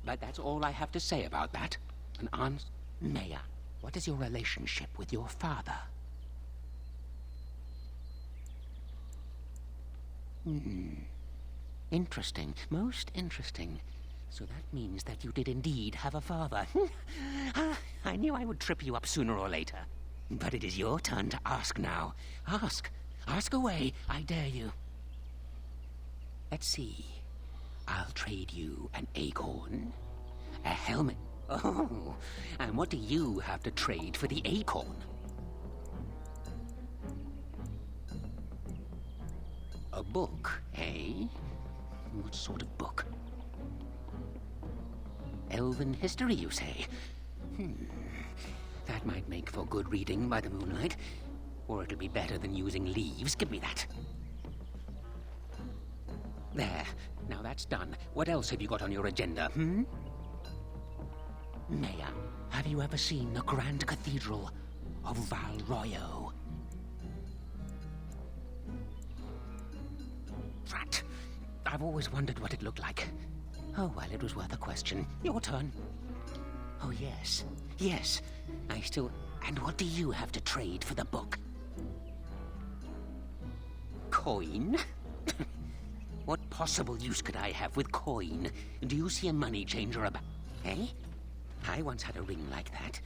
But that's all I have to say about that. An answer. Maya, what is your relationship with your father? Interesting. Most interesting. So that means that you did indeed have a father. I knew I would trip you up sooner or later. But it is your turn to ask now. Ask. Ask away. I dare you. Let's see. I'll trade you an acorn, a helmet. Oh, and what do you have to trade for the acorn? A book, eh? What sort of book? Elven history, you say? That might make for good reading by the moonlight. Or it'll be better than using leaves. Give me that. There. Now that's done. What else have you got on your agenda, Maya, have you ever seen the Grand Cathedral of Valroyo? Drat. I've always wondered what it looked like. Oh, well, it was worth a question. Your turn. Oh, yes. Yes. I still... And what do you have to trade for the book? Coin? What possible use could I have with coin? Do you see a money changer about... Eh? I once had a ring like that.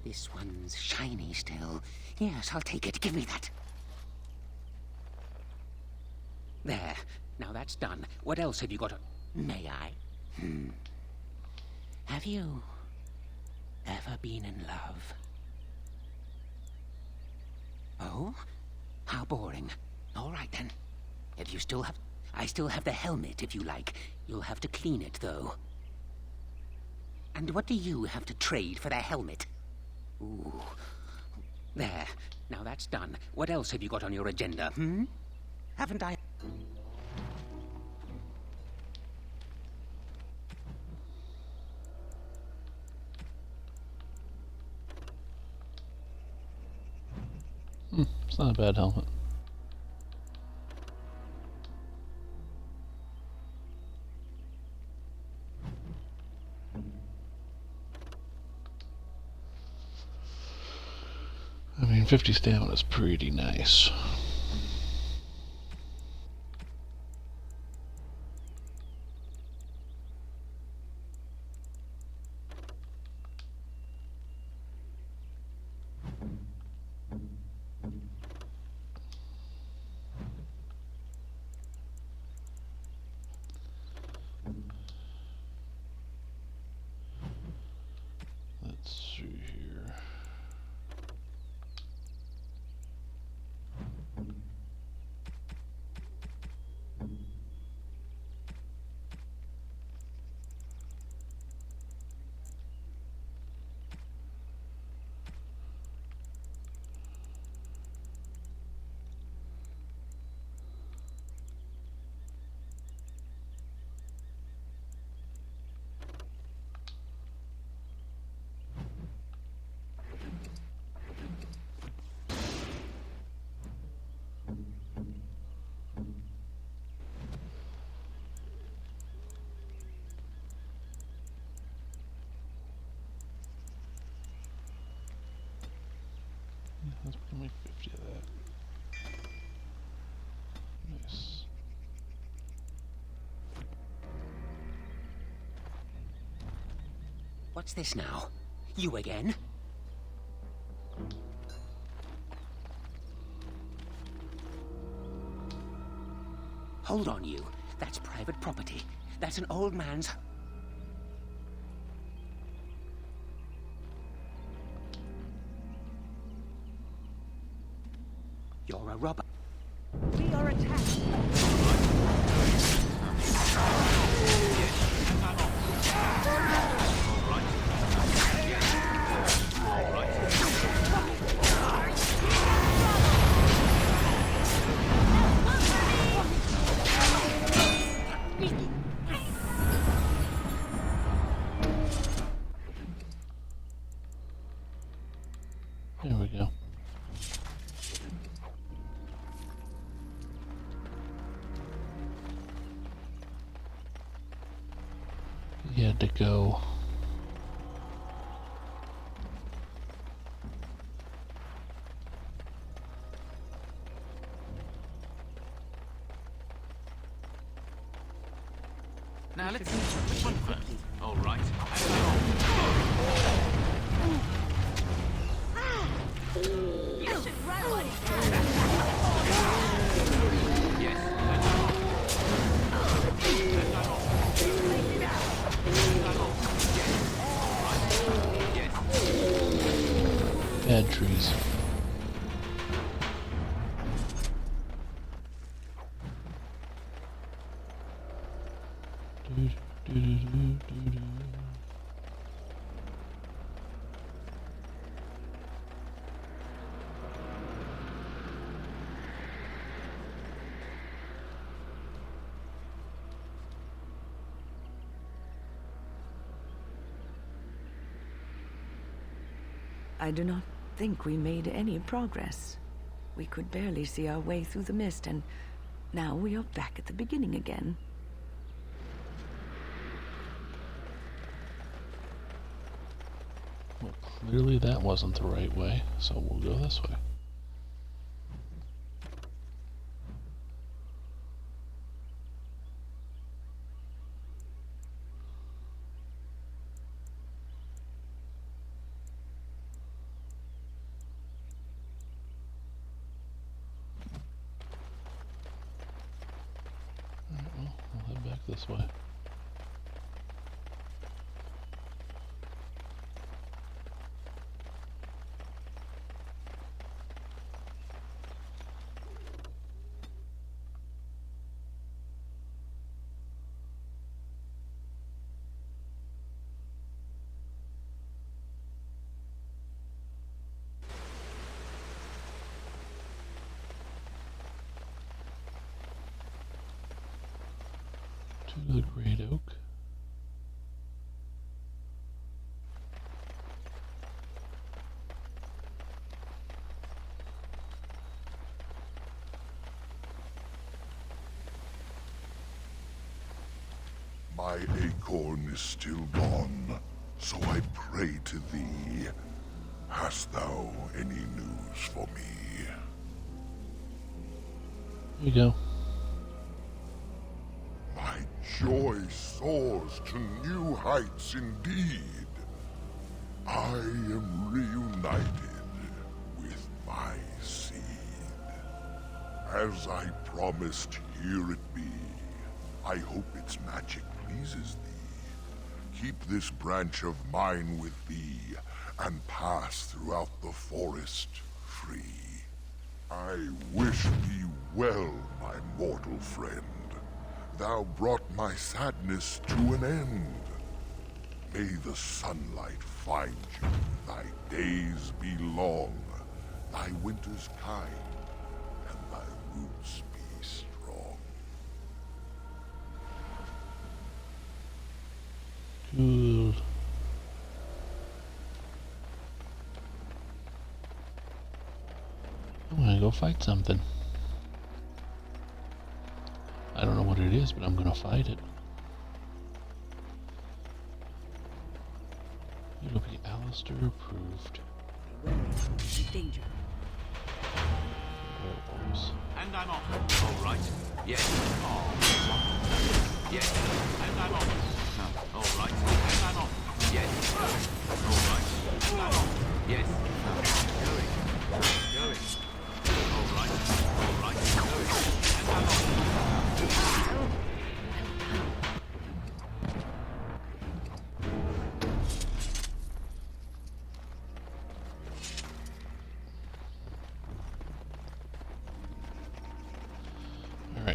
This one's shiny still. Yes, I'll take it. Give me that. There. Now that's done. What else have you got? May I? Have you ever been in love? Oh? How boring. All right, then. If you still have... I still have the helmet, if you like. You'll have to clean it, though. And what do you have to trade for the helmet? Ooh. There. Now that's done. What else have you got on your agenda, Haven't I... It's not a bad helmet. I mean, 50 stamina is pretty nice. Let's see here. Let's put only 50 of that. Nice. What's this now? You again? hold on you. That's private property. That's an old man's... You're a robber. We are attacked. There we go. He had to go. Now let's see which one first. All right. You should run what Bad trees. I do not think we made any progress. We could barely see our way through the mist, and now we are back at the beginning again. Well, clearly that wasn't the right way, so we'll go this way. We'll head back this way. To the Great Oak. My acorn is still gone, so I pray to thee. Hast thou any news for me? Here you go. My joy soars to new heights indeed. I am reunited with my seed. As I promised, here it be. I hope its magic pleases thee. Keep this branch of mine with thee, and pass throughout the forest free. I wish thee well, my mortal friend. Thou brought my sadness to an end. May the sunlight find you, thy days be long, thy winters kind, and thy roots be strong. Cool. I'm gonna go fight something. I don't know what it is, but I'm gonna fight it. It'll be Alistair approved. Danger. Werewolves. And I'm off. All right. Yes. Yes. And I'm off. No. All right. And I'm off. Yes. All right. And I'm off. Yes. Going. Going. All right. All right. Going. And I'm off.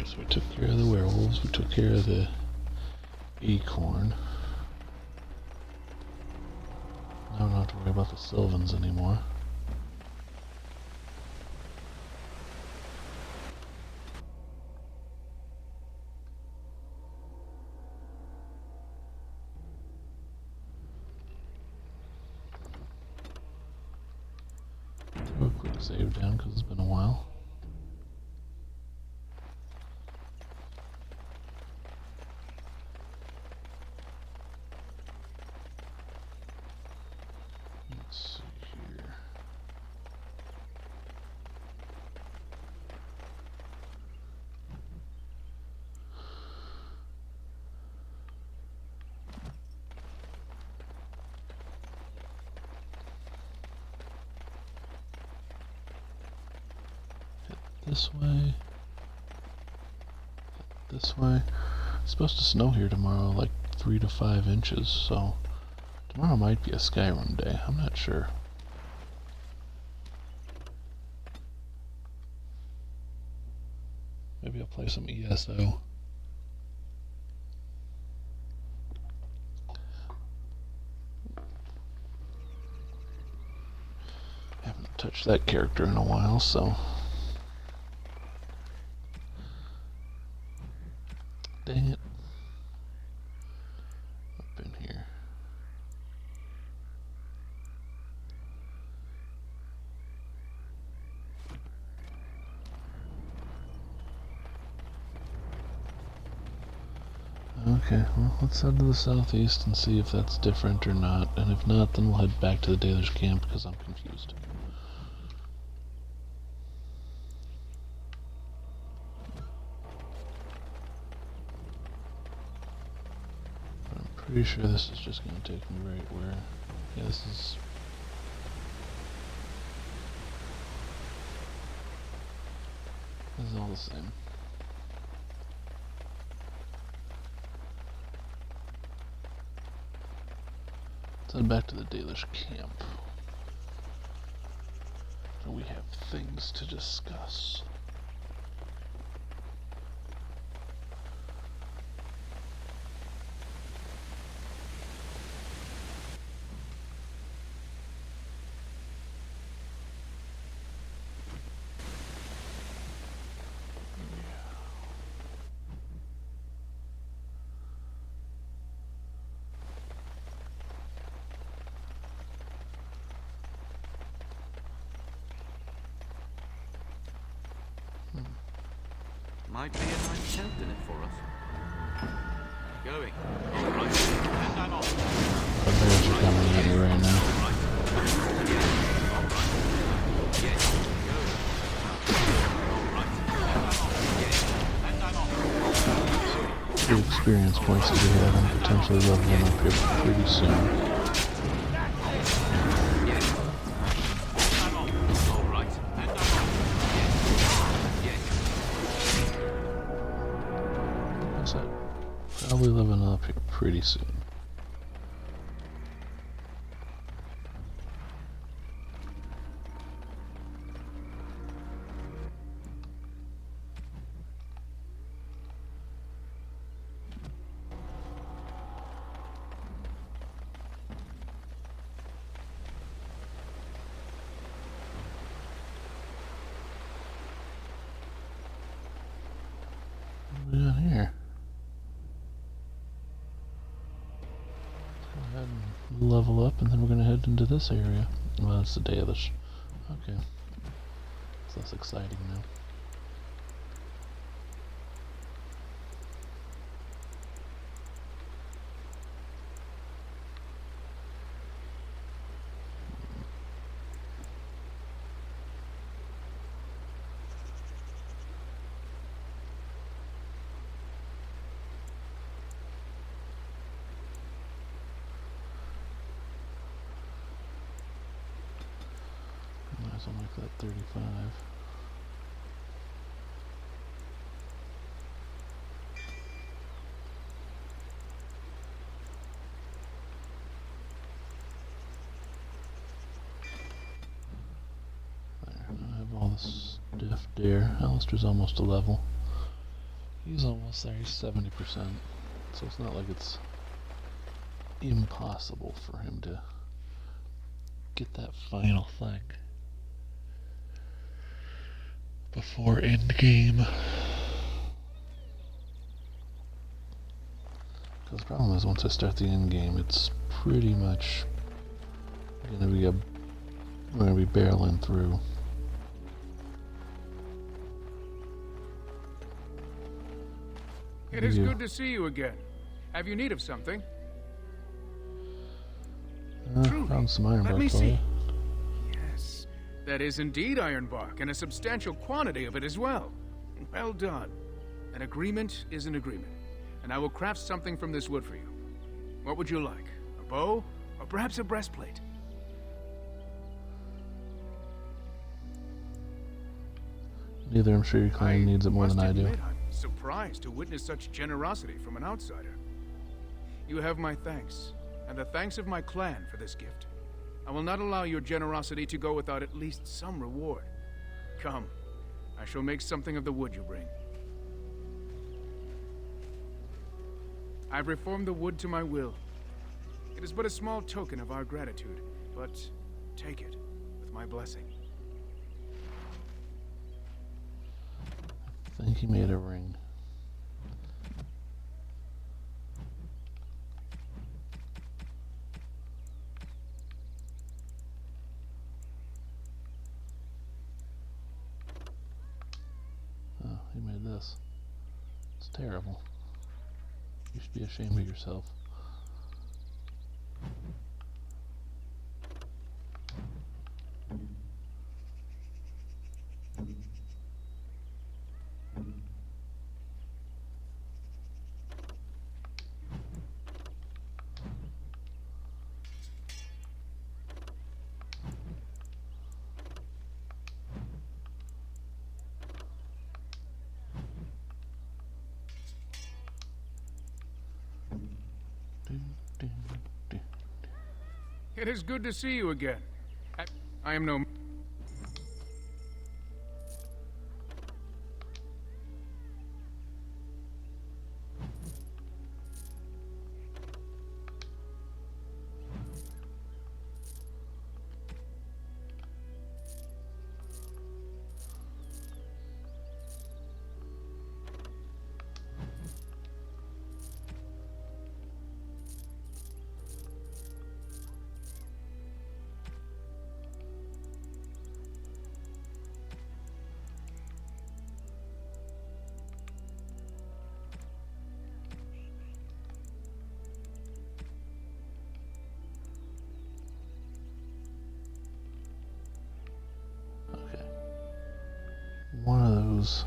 So we took care of the werewolves, we took care of the acorn. Now we don't have to worry about the Sylvans anymore. Throw a quick save down because it's been a while. Let's see here. Hit this way. Hit this way. It's supposed to snow here tomorrow, like 3 to 5 inches, so tomorrow might be a Skyrim day. I'm not sure. Maybe I'll play some ESO. Haven't touched that character in a while, so. Dang it. Up in here. Okay, well, let's head to the southeast and see if that's different or not. And if not, then we'll head back to the Dalish camp because I'm confused. But I'm pretty sure this is just going to take me right where... Yeah, this is all the same. Let's head back to the Dalish camp. So we have things to discuss. Might be a nice tent in it for us. Going. All right. And I'm off. The bears are coming at me right now. Yes. Going. And I'm off. 2 experience points that we have and potentially leveling up here pretty soon. Probably leveling up here pretty soon. What do we got here? Level up, and then we're going to head into this area. Well, it's the Dalish. Okay. It's less exciting now. Something like that, 35. There, I have all this stuff there. Alistair's almost a level. He's almost there. He's 70%. So it's not like it's impossible for him to get that final thing before end game. Because the problem is, once I start the end game, it's pretty much gonna be barreling through. It is good to see you again. Have you need of something? Found some iron Let bark me for see. you. Yes, that is indeed iron bark, and a substantial quantity of it as well. Well done. An agreement is an agreement, and I will craft something from this wood for you. What would you like? A bow, or perhaps a breastplate? Neither, I'm sure your clan needs it more than I do. I'm surprised to witness such generosity from an outsider. You have my thanks, and the thanks of my clan for this gift. I will not allow your generosity to go without at least some reward. Come, I shall make something of the wood you bring. I've reformed the wood to my will. It is but a small token of our gratitude, but take it with my blessing. I think he made a ring. Oh, he made this. It's terrible. You should be ashamed of yourself. It is good to see you again. I am no... One of those.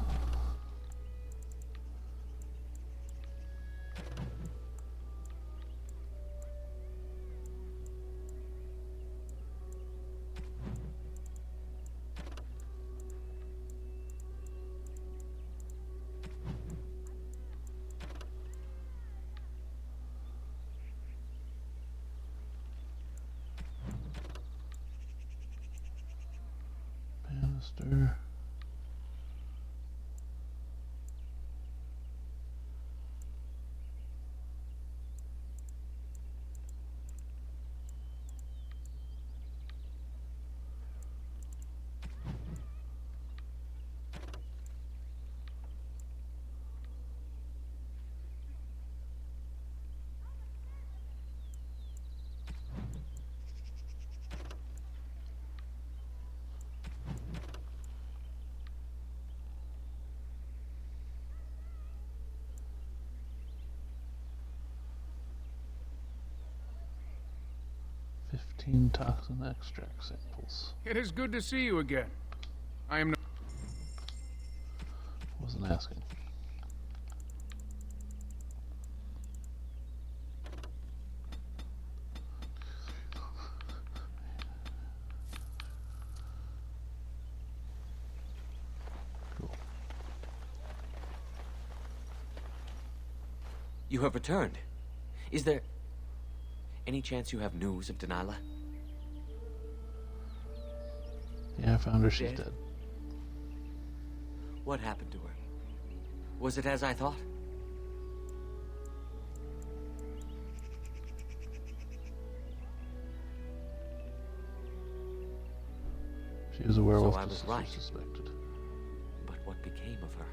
Banister. Toxin extract samples. It is good to see you again. I am no... Wasn't asking. Cool. You have returned. Is there any chance you have news of Delilah? Yeah, I found her. She's dead. What happened to her? Was it as I thought? She is a werewolf, So I was just as right. suspected. But what became of her?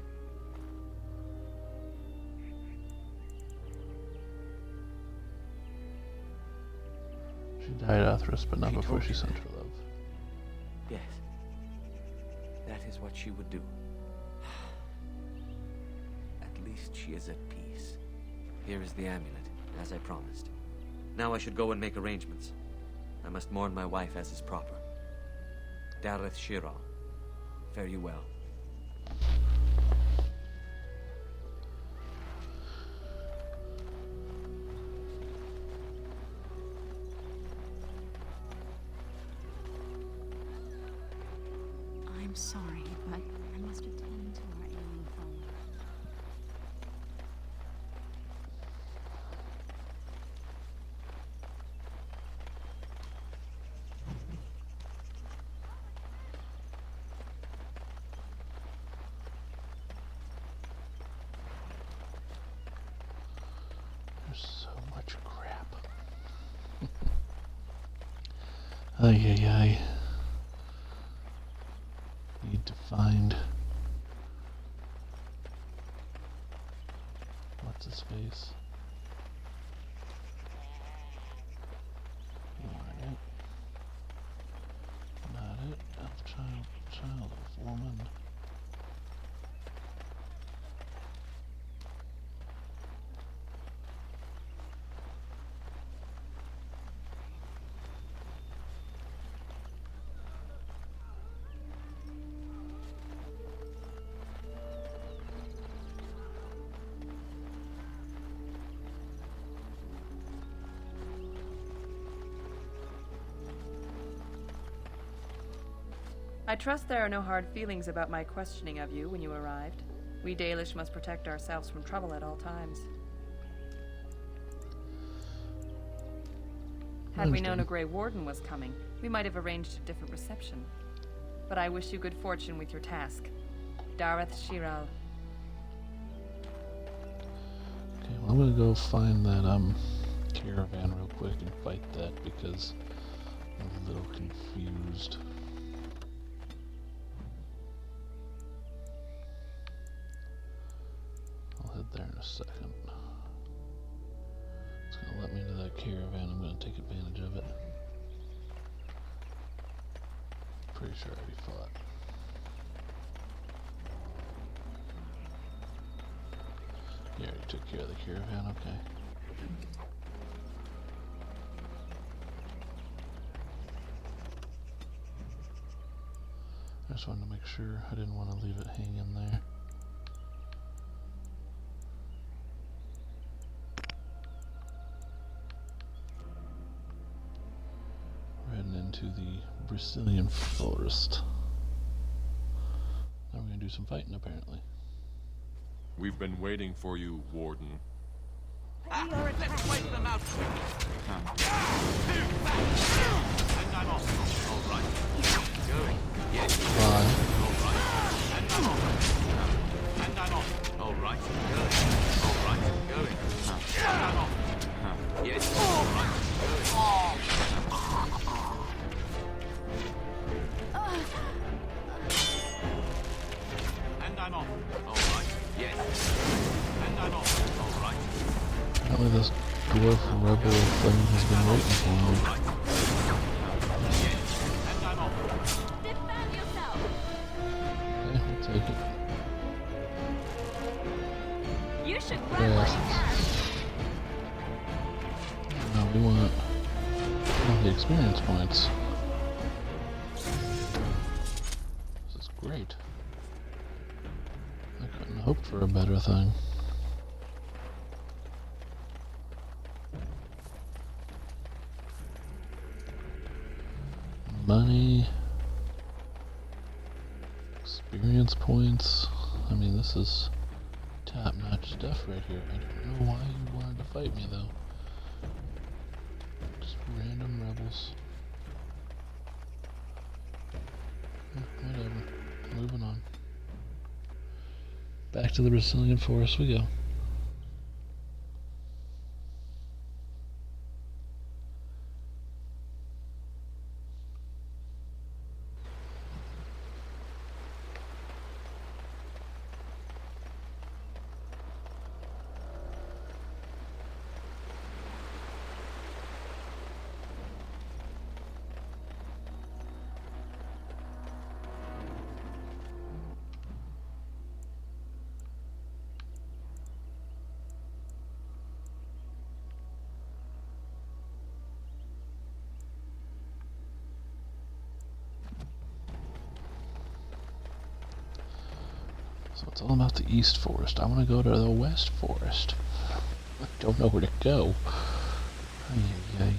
She died Athros, but not She before told she you sent that. her love. Yes. That is what she would do. At least she is at peace. Here is the amulet, as I promised. Now I should go and make arrangements. I must mourn my wife as is proper. Dareth Shiral, fare you well. I'm sorry, but I must attend to our ailing father. There's so much crap. Ay, ay, ay. Need to find... What's his face? Not it. Not it. Elf child of woman. I trust there are no hard feelings about my questioning of you when you arrived. We Dalish must protect ourselves from trouble at all times. Had we known a Grey Warden was coming, we might have arranged a different reception. But I wish you good fortune with your task. Dareth Shiral. Okay, well, I'm gonna go find that caravan real quick and fight that because I'm a little confused. I'll head there in a second. It's gonna let me into that caravan. I'm gonna take advantage of it. Pretty sure I already fought. You already took care of the caravan, okay. I just wanted to make sure I didn't want to leave it hanging there. We're heading into the Brazilian forest. Now we're going to do some fighting, apparently. We've been waiting for you, Warden. Let's wipe them out. And I'm off. All right. Going. Yes. Bye. All right. And I'm off. And I'm off. All right. Going. All right. Going. And I'm off. Yes. All right. And I'm off. All right. Yes. And I'm off. All right. Apparently this dwarf rebel thing has been waiting for me. And I'm off. Defend yourself! Okay, I'll take it. You should grab what you can. No, we want all the experience points. This is great. I couldn't hope for a better thing. Money, experience points. I mean, this is top-notch stuff right here. I don't know why you wanted to fight me, though. Just random rebels. Whatever. Moving on. Back to the Brazilian forest we go. So it's all about the East Forest. I want to go to the West Forest. I don't know where to go. Ay, ay, ay.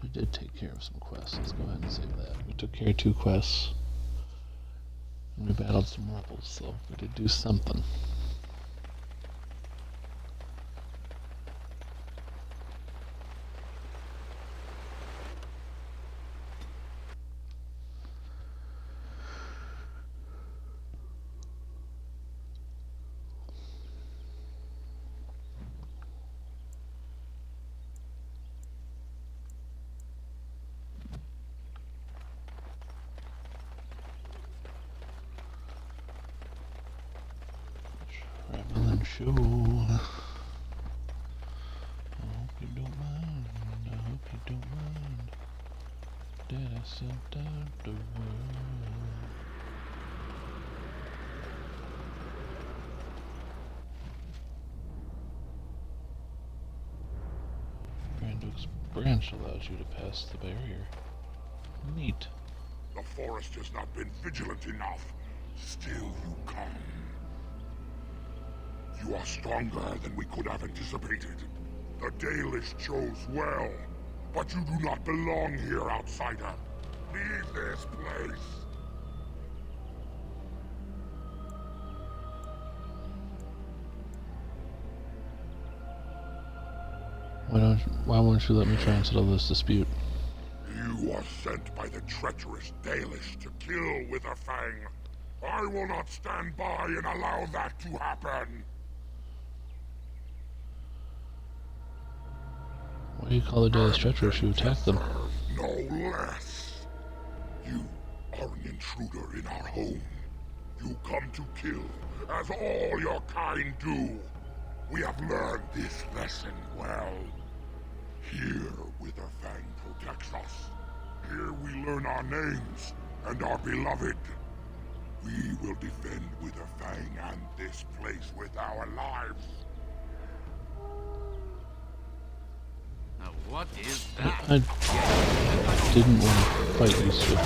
We did take care of some quests. Let's go ahead and save that. We took care of 2 quests. And we battled some rebels, so we did do something. Travel and show. I hope you don't mind. I hope you don't mind that I sent out the world. Grand Oak's branch allows you to pass the barrier. Neat. The forest has not been vigilant enough. Still you come. You are stronger than we could have anticipated. The Dalish chose well, but you do not belong here, outsider. Leave this place. Why won't you let me try and settle this dispute? You are sent by the treacherous Dalish to kill Witherfang. I will not stand by and allow that to happen. Why do you call the Dalish treacherous? You attacked them. No less. You are an intruder in our home. You come to kill, as all your kind do. We have learned this lesson well. Here, Witherfang protects us. Here we learn our names and are beloved. We will defend Witherfang and this place with our lives. Now what is that? I didn't want to fight you, Swift.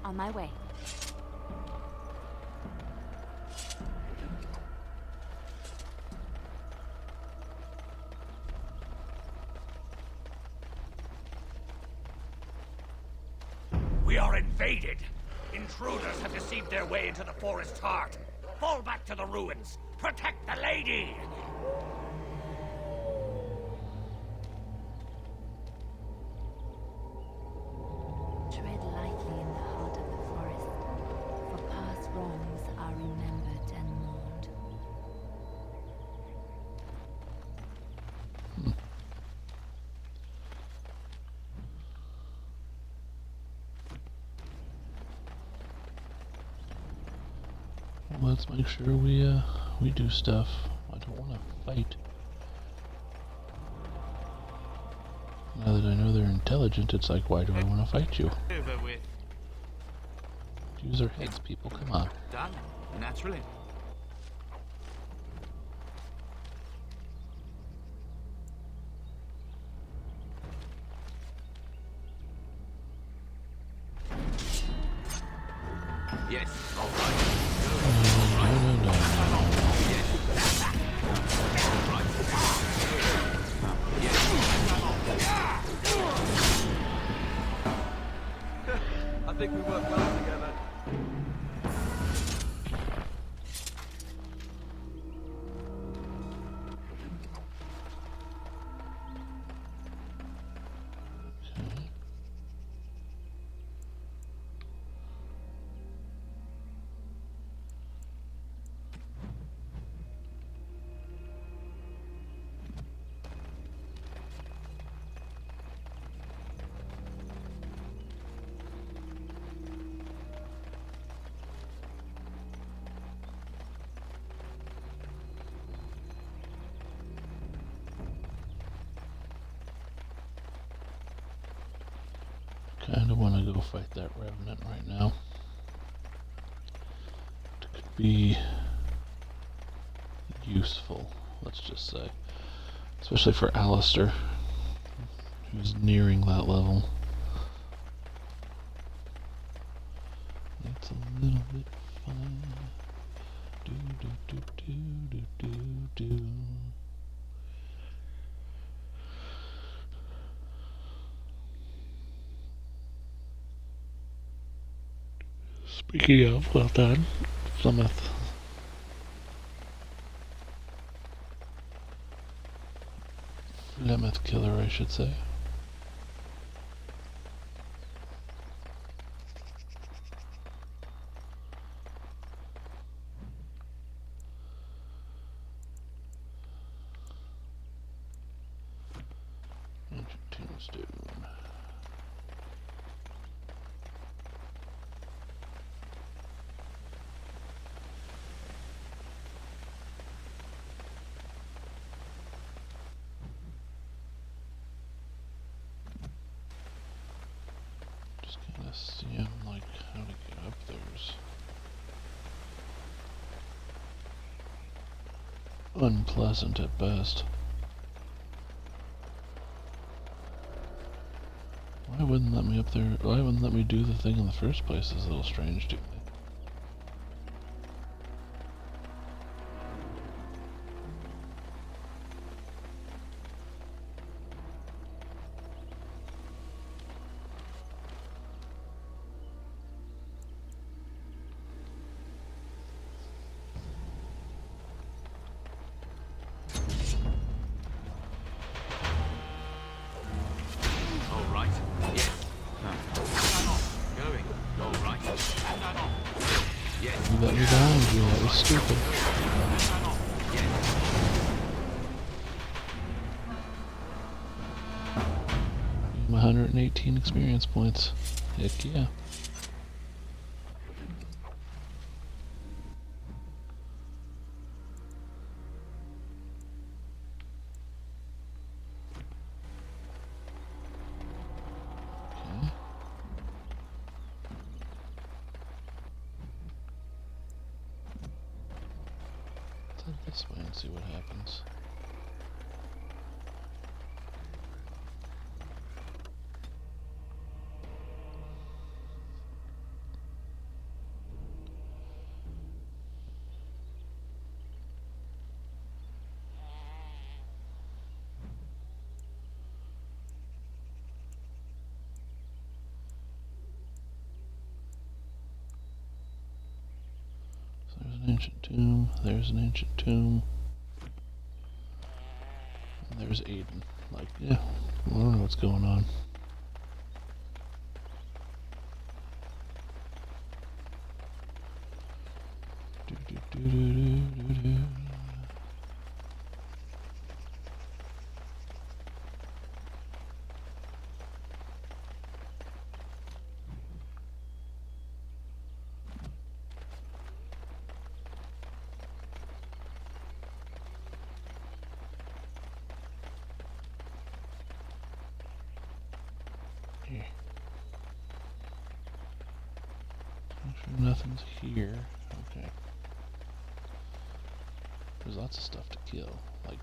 On my way. We are invaded. Intruders have deceived their way into the forest's heart. Fall back to the ruins. Protect the lady! Tread lightly in the heart of the forest, for past wrongs are remembered and mourned. Well, let's make sure we do stuff. I don't want to fight. Now that I know they're intelligent, it's like, why do I want to fight you? Over with. Use our heads, people. Come on. Done. Naturally. Yes, all right. All right. And I'm off. Yes. All right. Yes, and I'm off. I think we work well together. Kinda wanna go fight that revenant right now. It could be useful, let's just say. Especially for Alistair, who's nearing that level. It's a little bit fun. Do do do do do do do. Speaking of, well done, Plymouth. Plymouth killer, I should say. Ancient tombstone. Just kinda seeing like how to get up there's unpleasant at best. Why wouldn't let me up there? Why wouldn't let me do the thing in the first place is a little strange to me. All right. Yes. And I'm off. Going. All right. And I'm off. Yes. You let me down, you. That was stupid. And I'm off. Yes. 118 experience points. Heck yeah. Okay. Let's head this way and see what happens. So there's an ancient tomb, there's an ancient tomb, and there's Aiden. Like, yeah, I don't know what's going on. Do do do do do do do. Here. Make sure nothing's here. Okay. There's lots of stuff to kill. Like,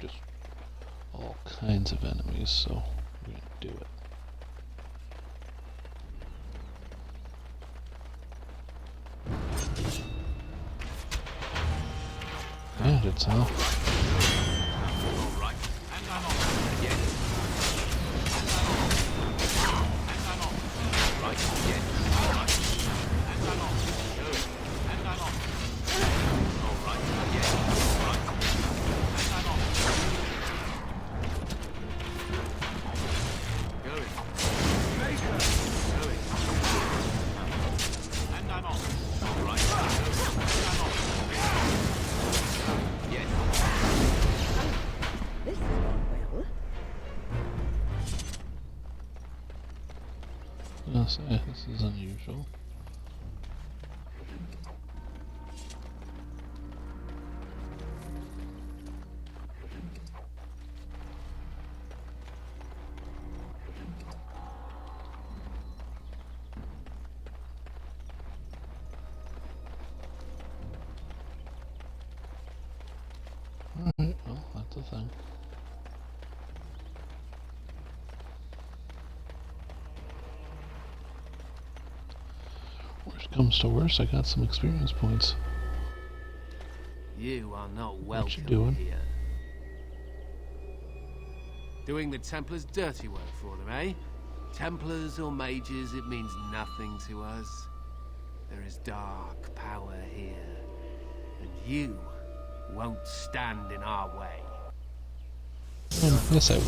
just all kinds of enemies, so we're gonna do it. gadgets, huh? This is going well. I'll say, this is unusual. Alright, well, that's a thing. Worst comes to worst, I got some experience points. You are not What you welcome doing? here. Doing the Templars' dirty work for them, eh? Templars or mages, it means nothing to us. There is dark power here, and you won't stand in our way. Yes, I will.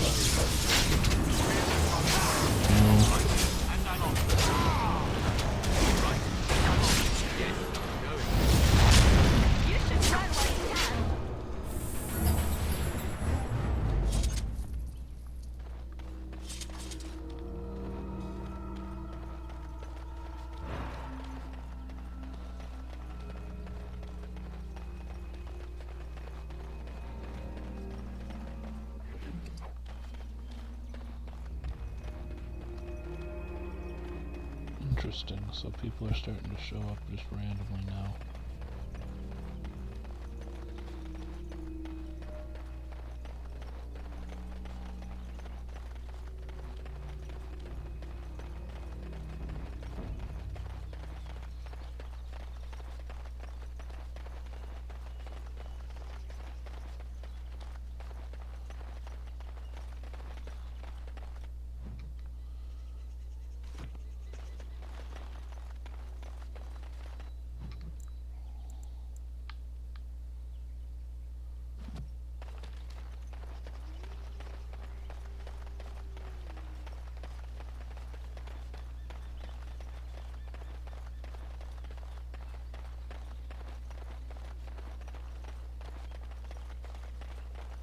Interesting, so people are starting to show up just randomly now.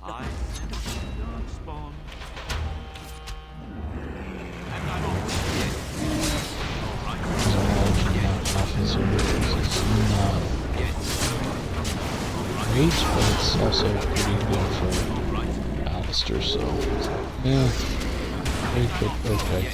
I sense darkspawn. And I'm off. Alright. It's not great, but it's also pretty good for Alistair, so yeah, okay.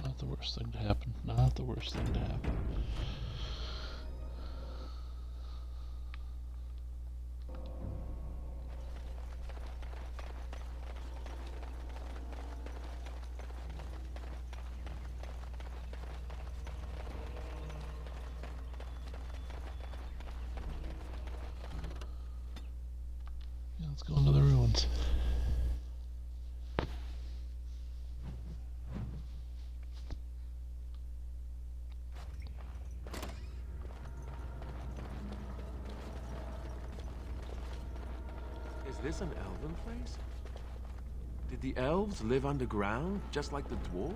Not the worst thing to happen. Not the worst thing to happen. Yeah, let's go into the ruins. Is this an elven place? Did the elves live underground, just like the dwarves?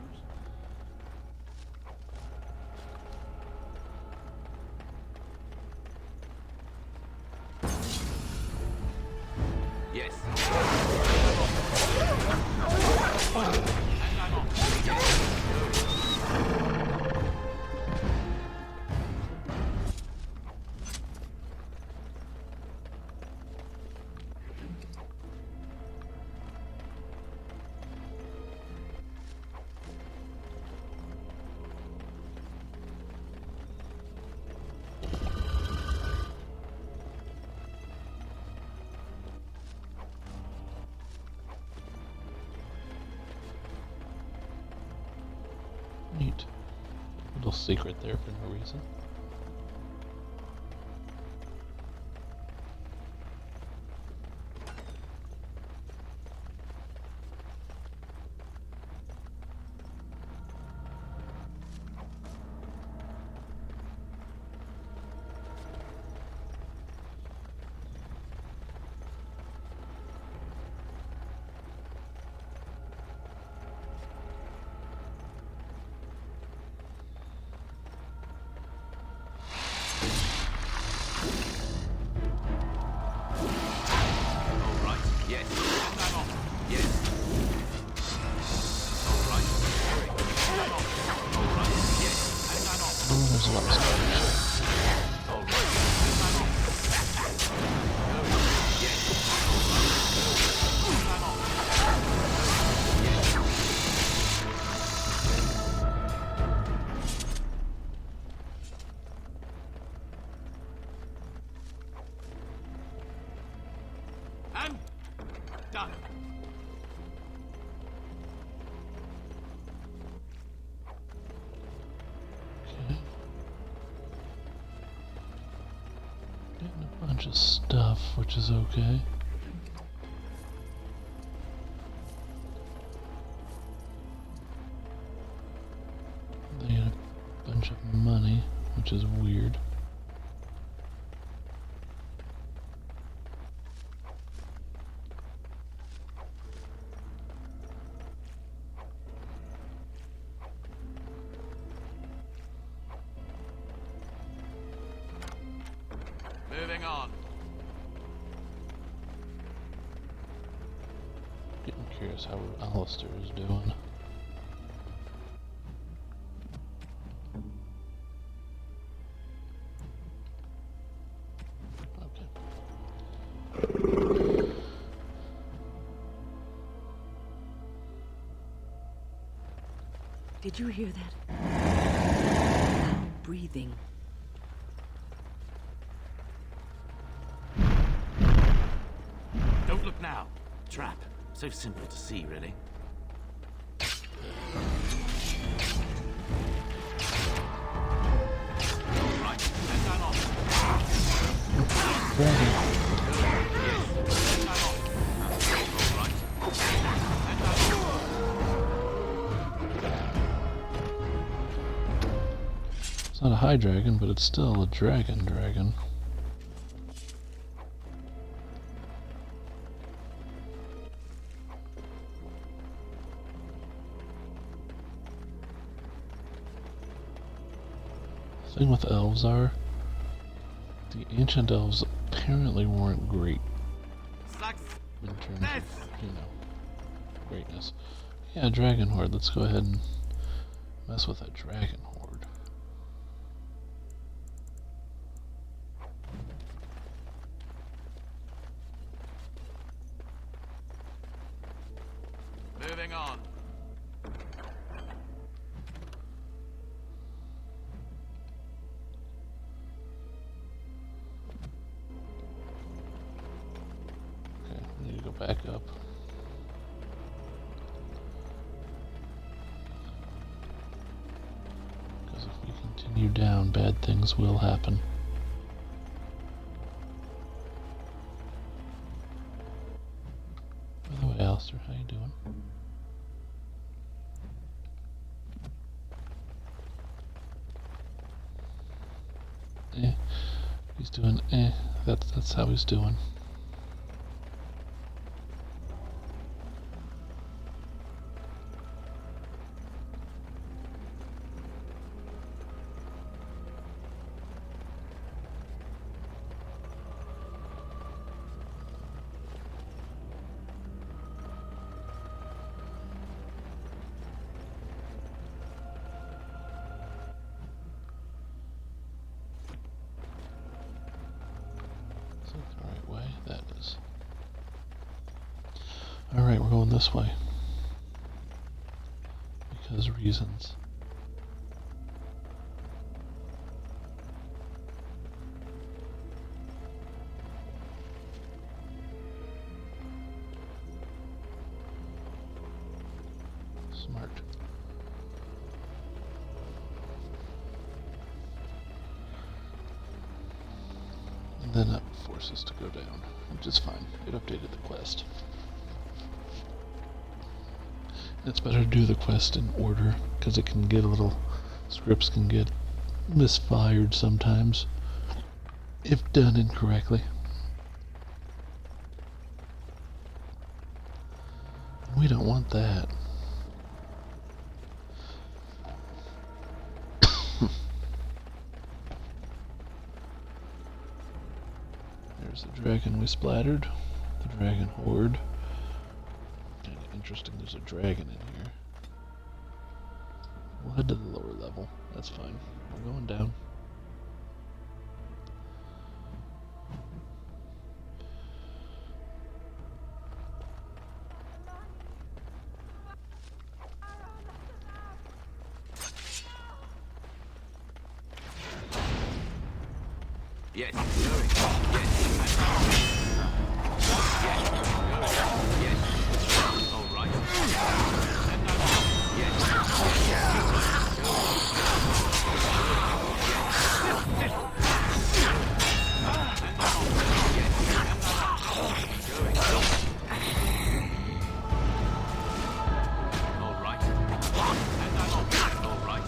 Yes. secret there for no reason. There's a lot of stuff. And done. Getting a bunch of stuff, which is okay. They get a bunch of money, which is weird. Moving on. Getting curious how Alistair is doing. Did you hear that? Breathing. Don't look now. Trap. So simple to see, really. Right, and I'm off. It's not a high dragon, but it's still a dragon. The thing with elves are, the ancient elves apparently weren't great in terms of, greatness. Yeah, dragon horde. Let's go ahead and mess with that dragon horde. Moving on. Okay, we need to go back up. Because if we continue down, bad things will happen. By the way, Alistair, how you doing? He's doing that's how he's doing. The right way? That is. Alright, we're going this way. Because reasons. Smart. And then that will force us to go down, which is fine. It updated the quest. It's better to do the quest in order, because it can get a little... Scripts can get misfired sometimes, if done incorrectly. We don't want that. There's the dragon we splattered. The dragon horde. Kinda interesting there's a dragon in here. We'll head to the lower level. That's fine. We're going down. Yes, going. Yes, yes, all right. And I'm off. All right.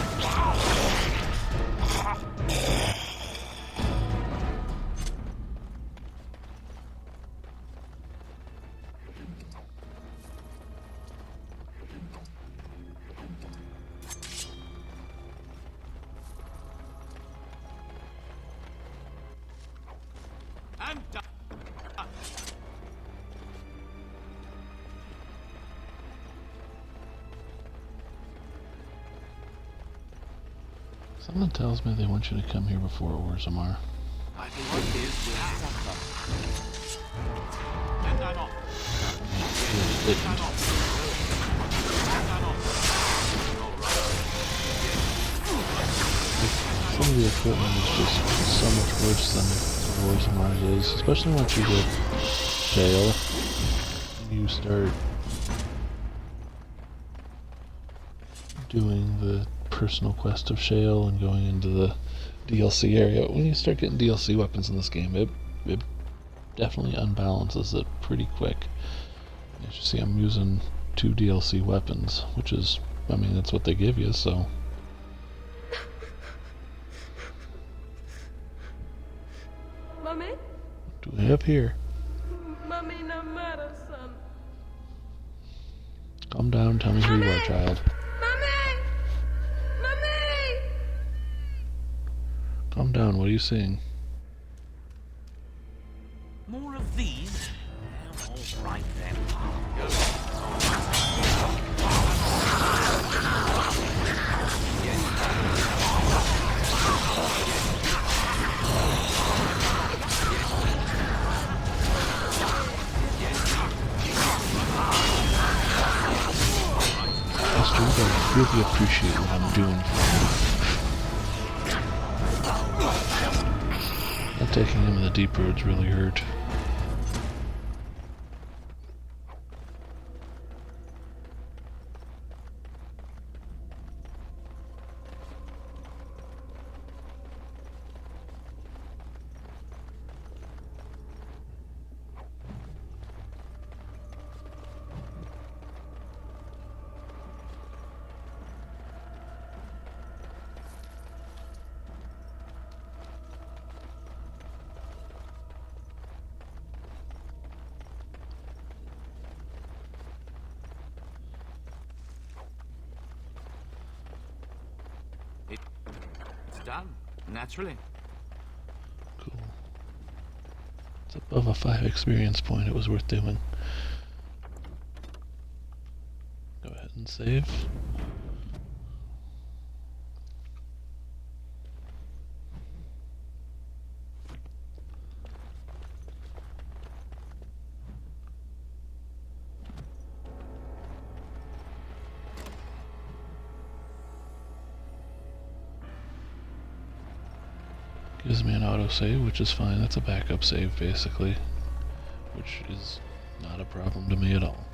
And I'm off. All right. I'm done. Something tells me they want you to come here before Orzammar. I think it is with and I'm off. It didn't. Some of the equipment is just so much worse than Orzammar is, especially once you get Shale. You start doing the personal quest of Shale and going into the DLC area. When you start getting DLC weapons in this game, it definitely unbalances it pretty quick. As you see, I'm using 2 DLC weapons, which is, I mean, that's what they give you, so. Mommy? What do we have here? Mommy, no matter, son. Calm down, tell me who you are, child. Mommy! Mommy! Calm down, what are you seeing? More of these? All right then. Esther, I really appreciate what I'm doing for you. Not taking him in the deep roads really hurt. It's done, naturally. Cool. It's above a 5 experience point, it was worth doing. Go ahead and save. Gives me an autosave, which is fine. That's a backup save, basically. Which is not a problem to me at all.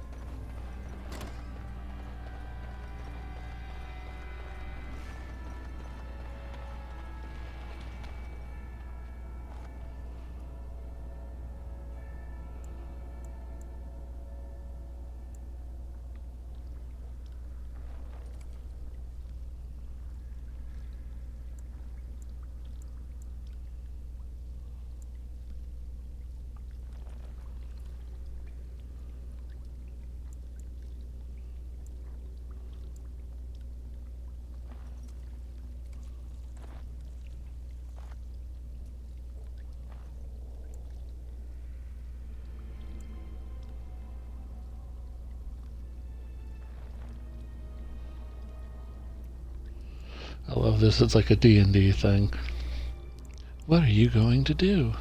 love this. It's like a D&D thing. What are you going to do?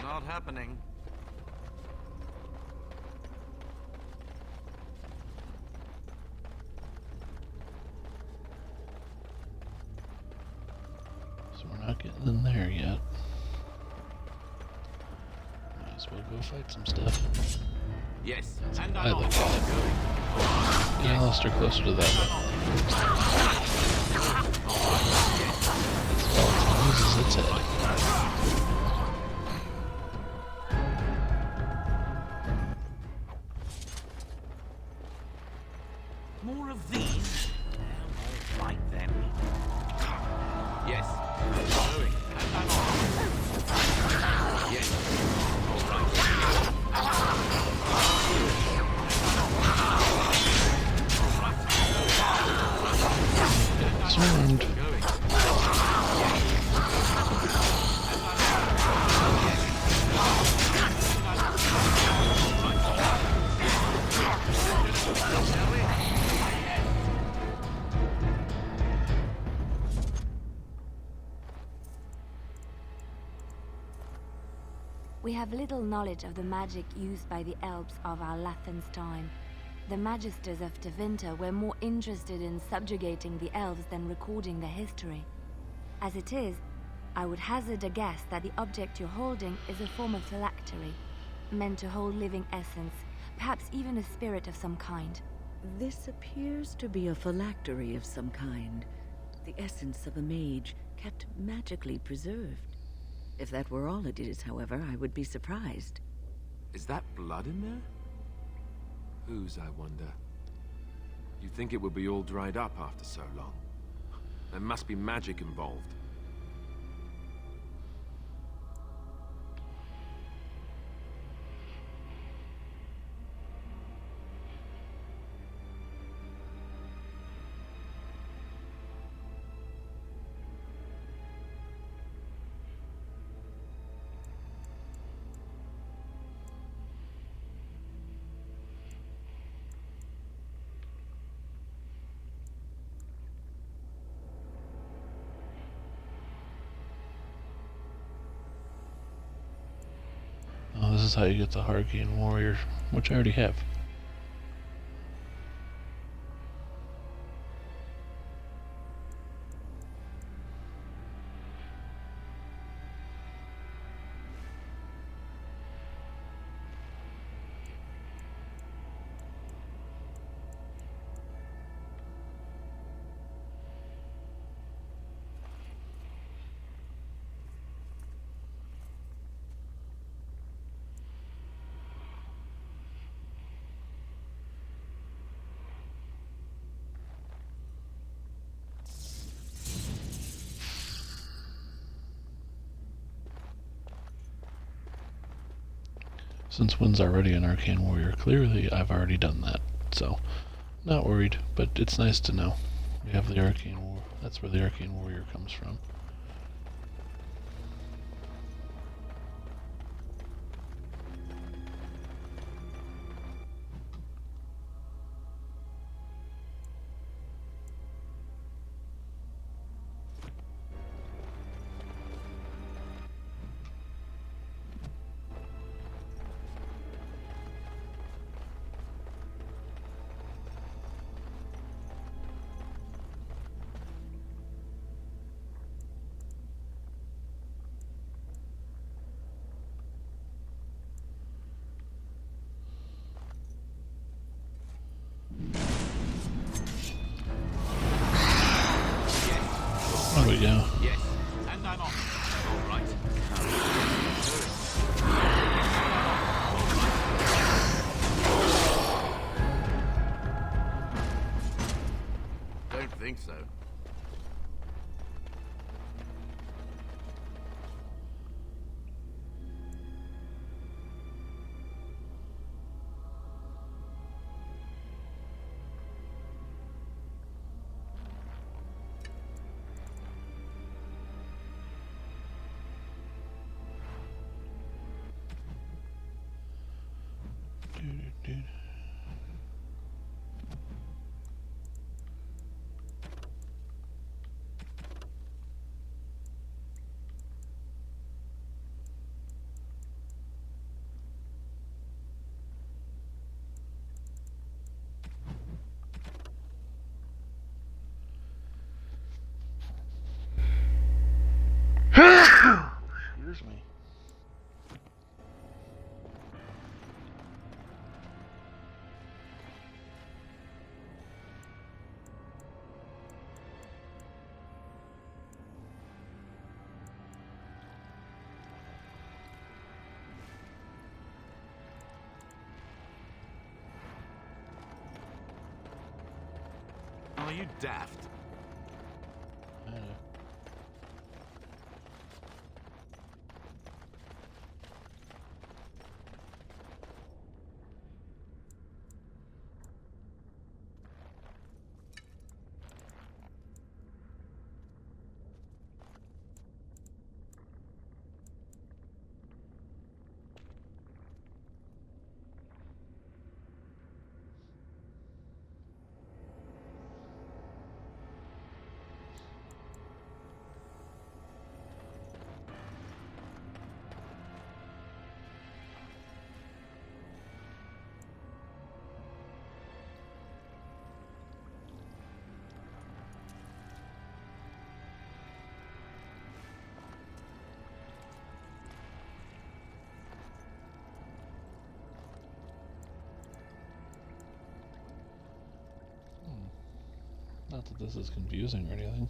Not happening. So we're not getting in there yet. Might as well go fight some stuff. Yes, That's and I I'm look off. at it. Yeah, let's stay closer to that. Skeleton uses its head. More of these? All right then. Yes, going, and I'm off. Yes, all right. Concerned. We have little knowledge of the magic used by the elves of our Lathan's time. The Magisters of Tevinter were more interested in subjugating the elves than recording their history. As it is, I would hazard a guess that the object you're holding is a form of phylactery, meant to hold living essence, perhaps even a spirit of some kind. This appears to be a phylactery of some kind. The essence of a mage, kept magically preserved. If that were all it is, however, I would be surprised. Is that blood in there? Whose, I wonder? You'd think it would be all dried up after so long. There must be magic involved. is how you get the Hurricane Warrior, which I already have. Since Wynn's already an Arcane Warrior, clearly I've already done that, so not worried, but it's nice to know. We have the Arcane War. That's where the Arcane Warrior comes from. There we go. Yes, and I'm off. All right. Don't think so. Excuse me. Are you daft? Not that this is confusing or anything.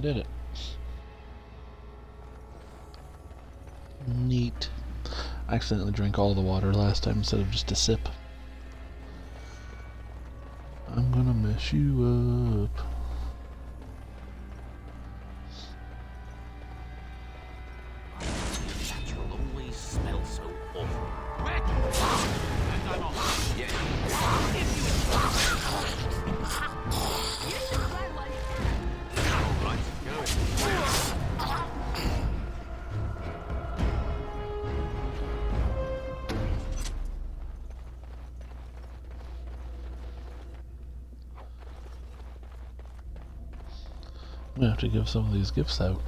did it. Neat. I accidentally drank all the water last time instead of just a sip. I'm gonna mess you up. That you'll always smell so awful. And I'm off. Yes. All right, go. I'm gonna have to give some of these gifts out.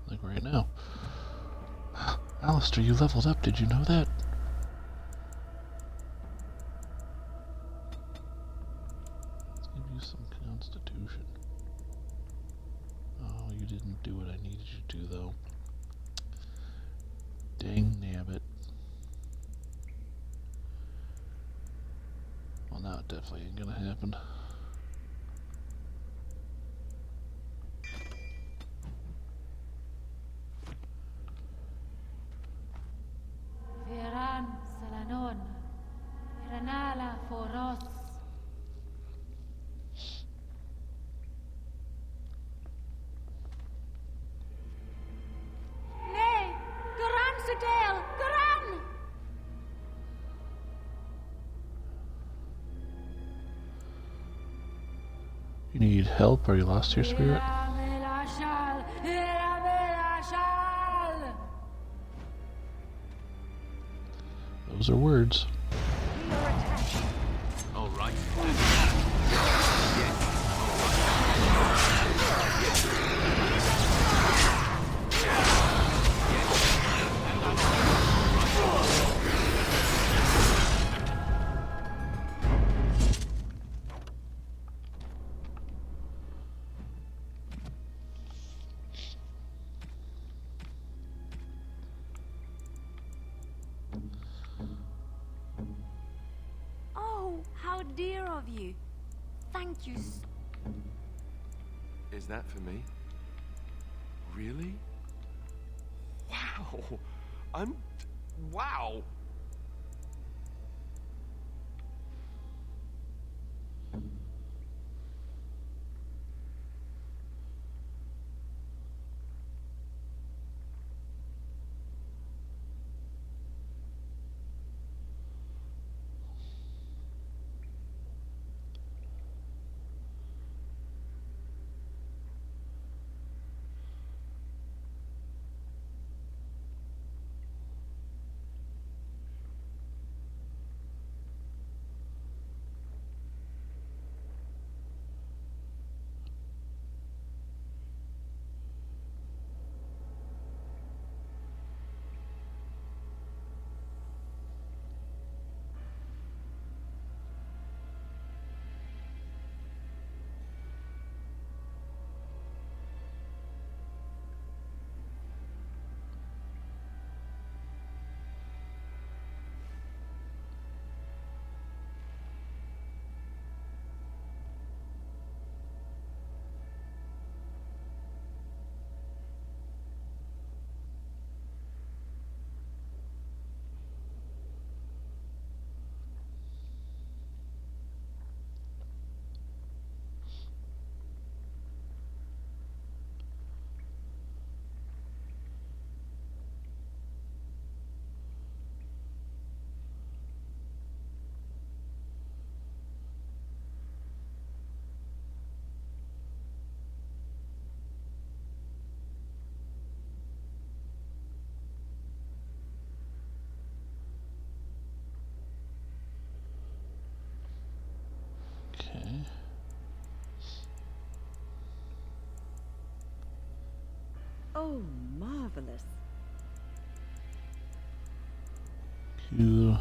Like right now. Alistair, you leveled up, did you know that? Let's give you some constitution. Oh, you didn't do what I needed you to, though. Dang nabbit. Well, now it definitely ain't gonna happen. Viran Salanon, Iranala Foros. Nay, Garan Sedale, Garan! You need help or you lost your spirit? Those are words. All right. Oh, how dear of you. Thank you. Is that for me? Really? Wow! Wow! Okay. Oh, marvelous. Cool.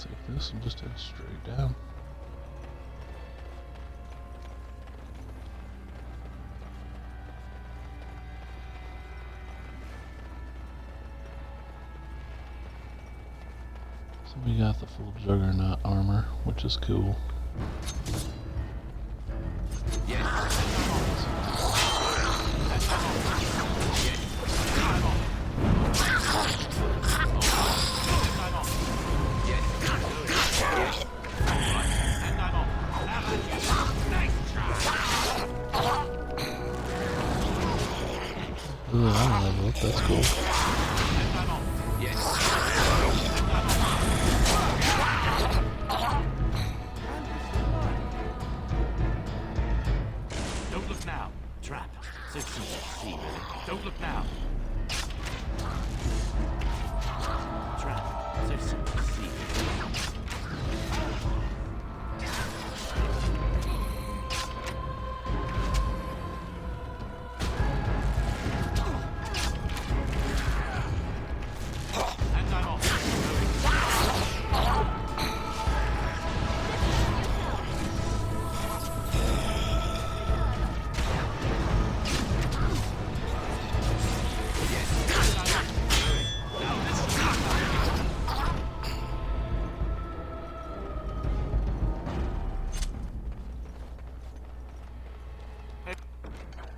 Take this and just head straight down. So we got the full Juggernaut armor, which is cool. Ooh, I don't level up, that's cool. Don't look now. Trap. So see. Don't look now. Trap. So see.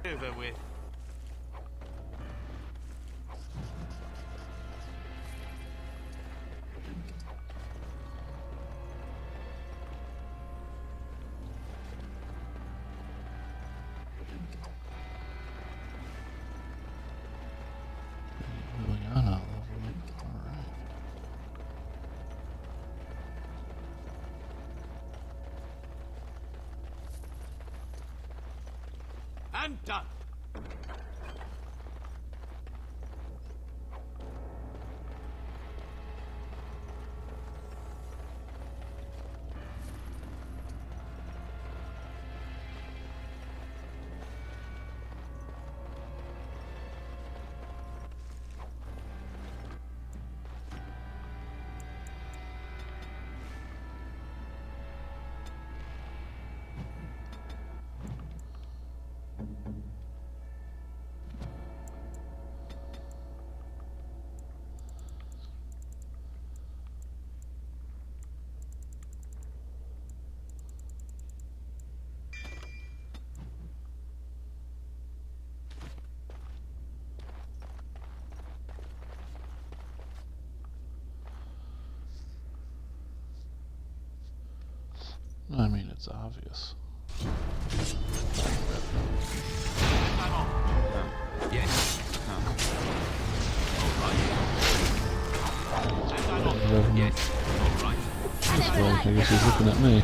Over with. Liliana level up. Alright. And done. I mean, it's obvious. Yes. Yes. Well, I guess he's looking at me.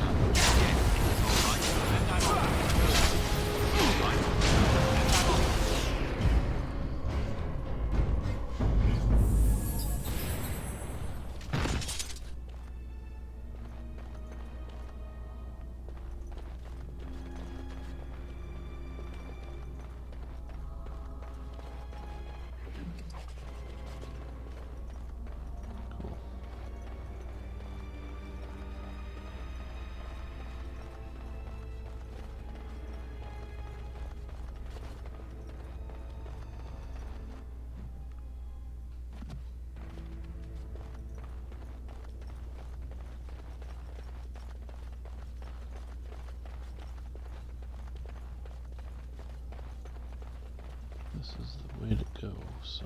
This is the way to go, so...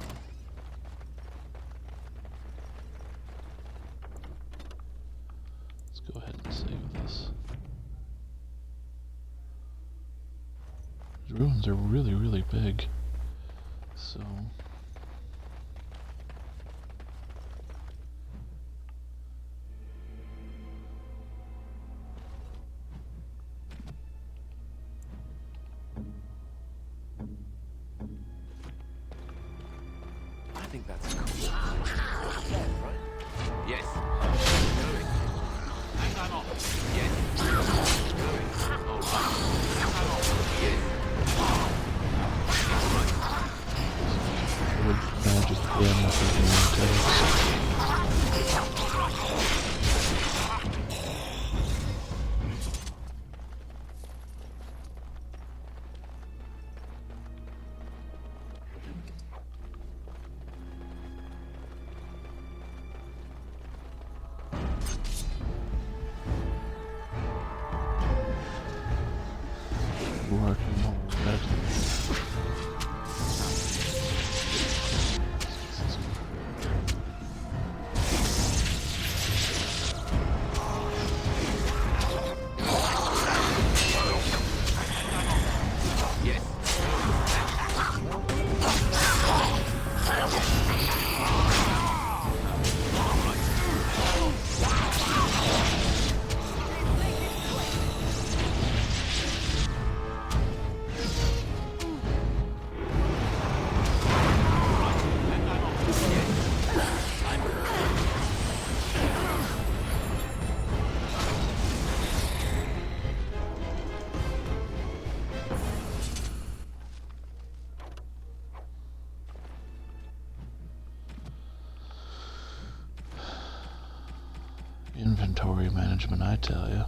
Let's go ahead and save this. These ruins are really, really big, so... I think that's cool. Right? Yes. Going. And I'm off. Yes. Going. All right. And I'm off. Yes. All right. Would magic damage in the Good. Inventory management, I tell you.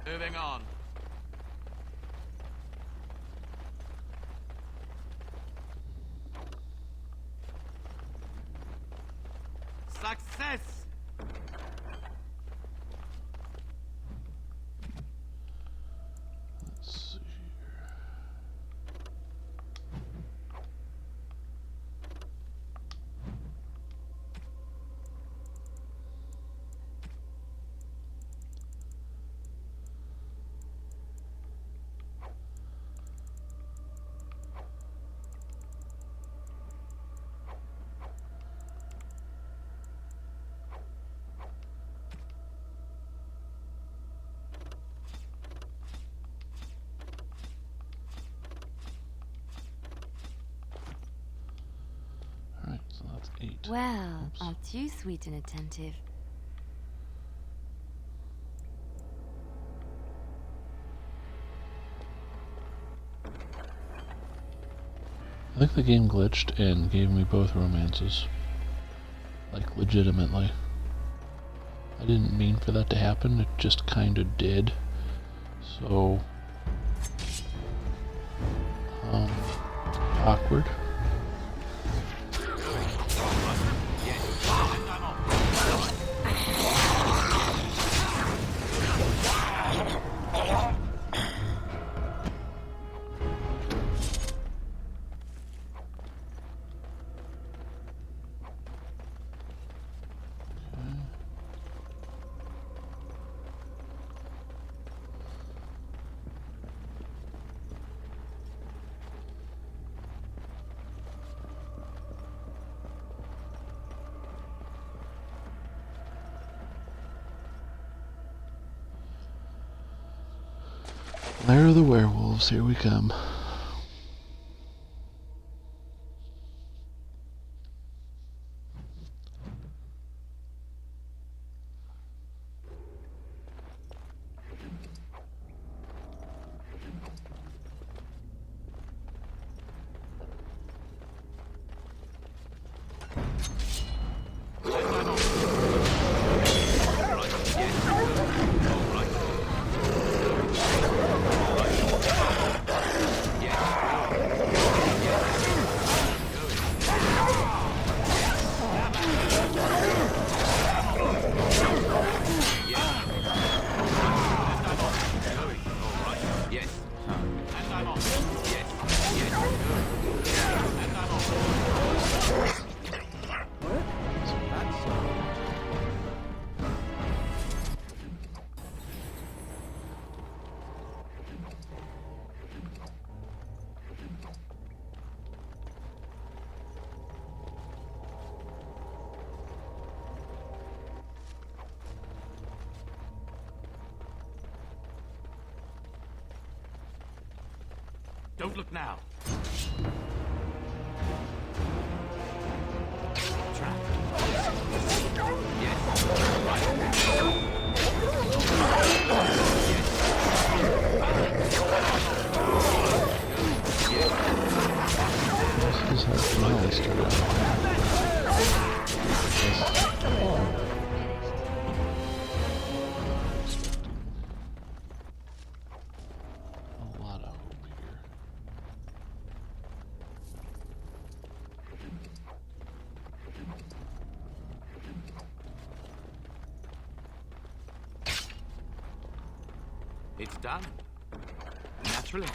Moving on. Success! Let's see here. Alright, so that's 8. Well, aren't you sweet and attentive? I think the game glitched and gave me both romances. Like, legitimately. I didn't mean for that to happen, it just kinda did. So... awkward. Lair of the werewolves, here we come. Don't look now. This is how finale started out. A lot of hope here. It's done. Naturally.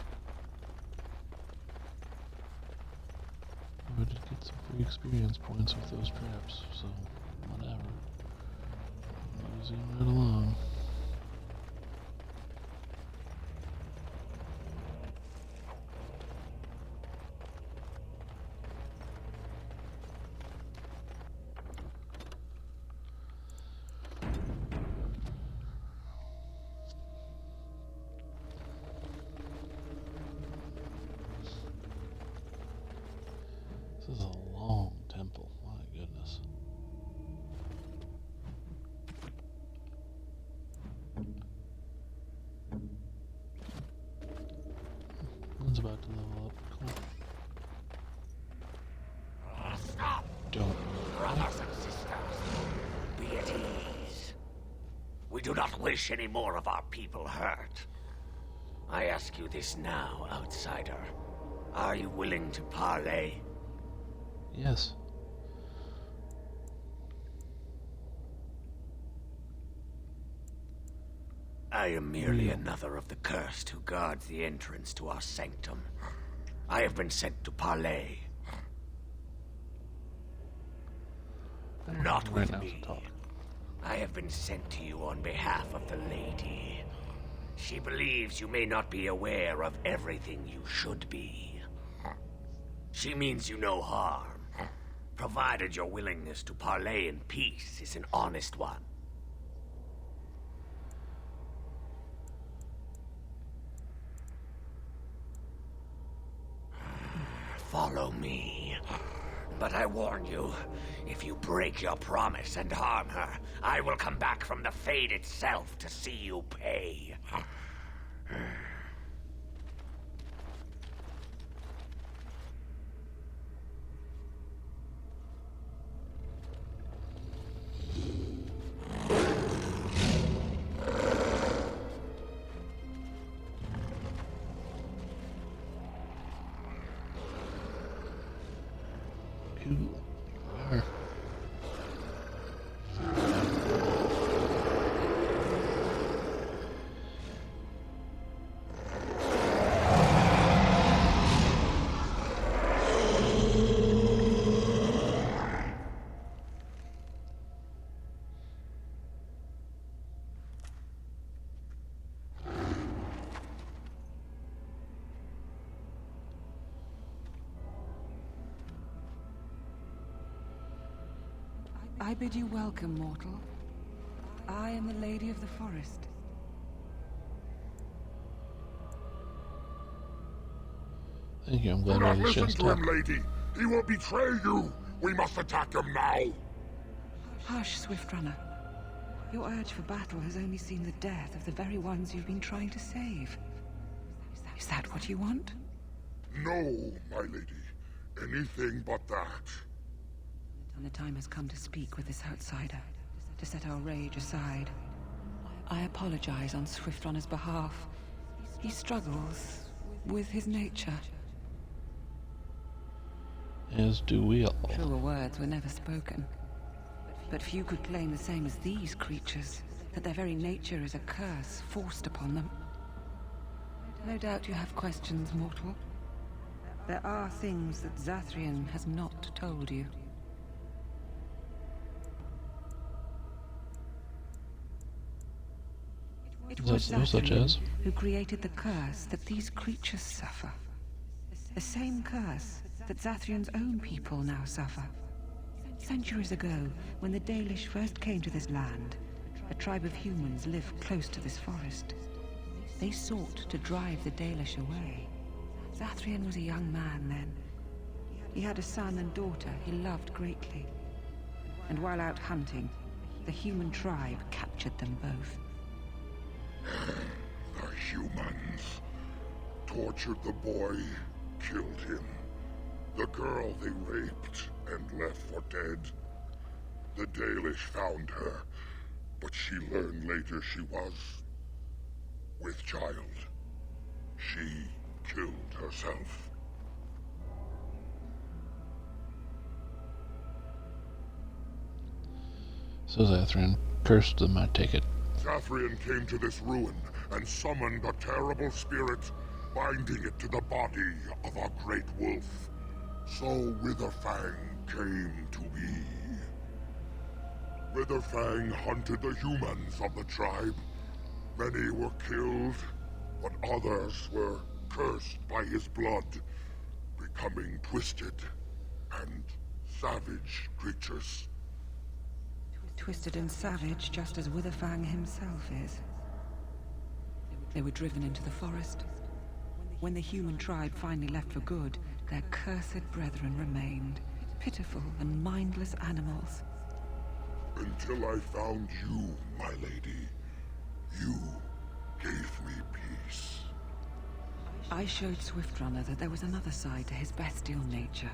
I did get some free experience points with those traps, so whatever. Moving right along. This is a long temple, my goodness. One's about to level up. Cool. Stop! Don't. Brothers and sisters, be at ease. We do not wish any more of our people hurt. I ask you this now, outsider. Are you willing to parley? Yes. I am merely another of the cursed who guards the entrance to our sanctum. I have been sent to parley. Not with me. I have been sent to you on behalf of the lady. She believes you may not be aware of everything you should be. She means you no harm, provided your willingness to parley in peace is an honest one. Follow me. But I warn you, if you break your promise and harm her, I will come back from the Fade itself to see you pay. I bid you welcome, mortal. I am the Lady of the Forest. Thank you, I'm Do glad I not had a listen chance to to him, talk. lady. He will betray you. We must attack him now. Hush, Swift Runner. Your urge for battle has only seen the death of the very ones you've been trying to save. Is that what you want? No, my lady. Anything but that. And the time has come to speak with this outsider, to set our rage aside. I apologize on Swift Runner's behalf. He struggles with his nature. As do we all. Truer words were never spoken. But few could claim the same as these creatures, that their very nature is a curse forced upon them. No doubt you have questions, mortal. There are things that Zathrian has not told you. It was such as? Zathrian who created the curse that these creatures suffer. The same curse that Zathrian's own people now suffer. Centuries ago, when the Dalish first came to this land, a tribe of humans lived close to this forest. They sought to drive the Dalish away. Zathrian was a young man then. He had a son and daughter he loved greatly. And while out hunting, the human tribe captured them both. The humans tortured the boy, killed him. The girl they raped and left for dead. The Dalish found her, but she learned later she was with child. She killed herself. So Zathrian cursed them, I take it. Zathrian came to this ruin and summoned a terrible spirit, binding it to the body of a great wolf. So Witherfang came to be. Witherfang hunted the humans of the tribe. Many were killed, but others were cursed by his blood, becoming twisted and savage creatures. Twisted and savage, just as Witherfang himself is. They were driven into the forest. When the human tribe finally left for good, their cursed brethren remained, pitiful and mindless animals. Until I found you, my lady. You gave me peace. I showed Swiftrunner that there was another side to his bestial nature.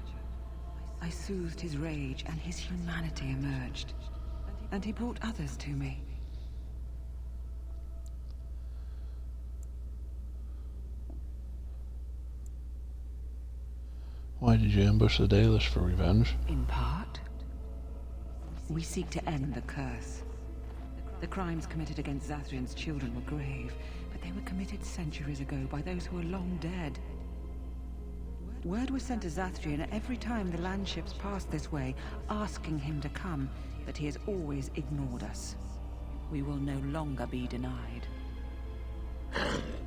I soothed his rage and his humanity emerged. And he brought others to me. Why did you ambush the Dalish, for revenge? In part. We seek to end the curse. The crimes committed against Zathrian's children were grave, but they were committed centuries ago by those who are long dead. Word was sent to Zathrian every time the landships passed this way, asking him to come, but he has always ignored us. We will no longer be denied.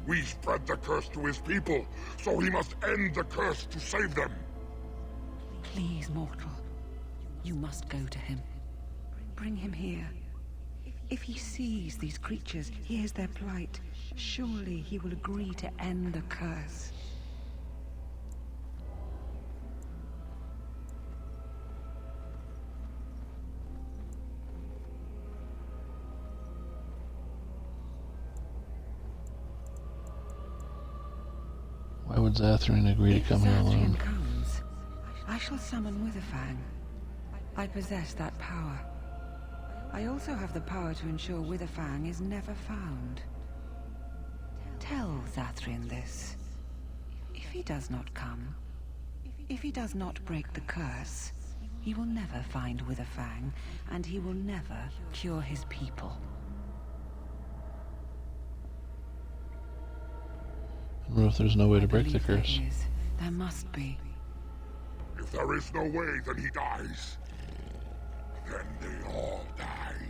We spread the curse to his people, so he must end the curse to save them. Please, mortal. You must go to him. Bring him here. If he sees these creatures, hears their plight, surely he will agree to end the curse. Why would Zathrian agree to come here alone? If Zathrian comes, I shall summon Witherfang. I possess that power. I also have the power to ensure Witherfang is never found. Tell Zathrian this. If he does not come, if he does not break the curse, he will never find Witherfang, and he will never cure his people. I don't know if there's no way to break the curse. There must be. If there is no way, then he dies. Then they all die.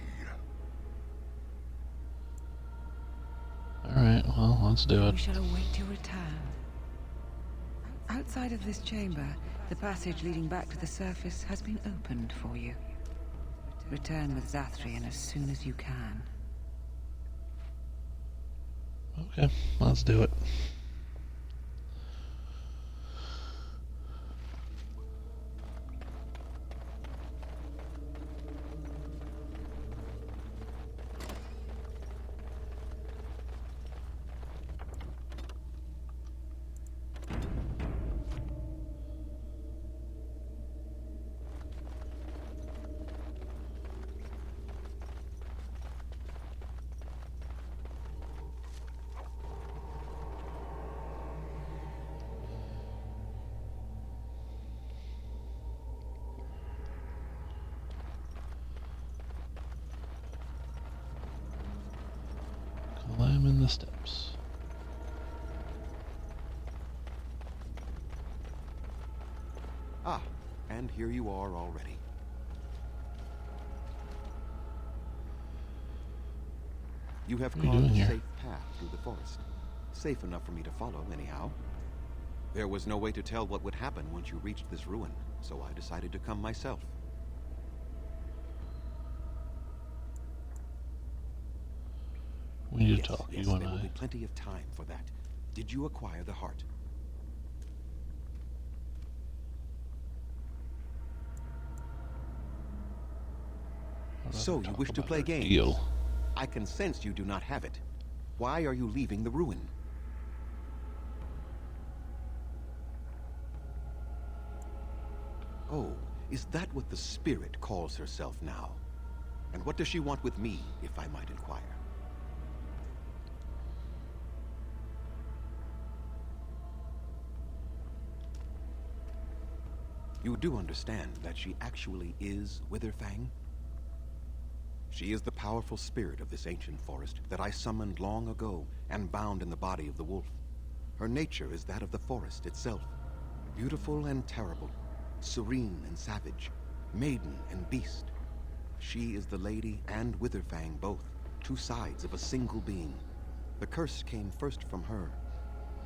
Alright, well, let's do it. We shall await your return. Outside of this chamber, the passage leading back to the surface has been opened for you. Return with Zathrian as soon as you can. Okay, let's do it. Climbing the steps. Ah, and here you are already. You have What are you carved doing a here? safe path through the forest. Safe enough for me to follow, anyhow. There was no way to tell what would happen once you reached this ruin, so I decided to come myself. We need to Yes, talk, yes, you and there will I. be plenty of time for that. Did you acquire the heart? So you wish to play games? Deal. I can sense you do not have it. Why are you leaving the ruin? Oh, is that what the spirit calls herself now? And what does she want with me, if I might inquire? You do understand that she actually is Witherfang? She is the powerful spirit of this ancient forest that I summoned long ago and bound in the body of the wolf. Her nature is that of the forest itself, beautiful and terrible, serene and savage, maiden and beast. She is the lady and Witherfang both, two sides of a single being. The curse came first from her.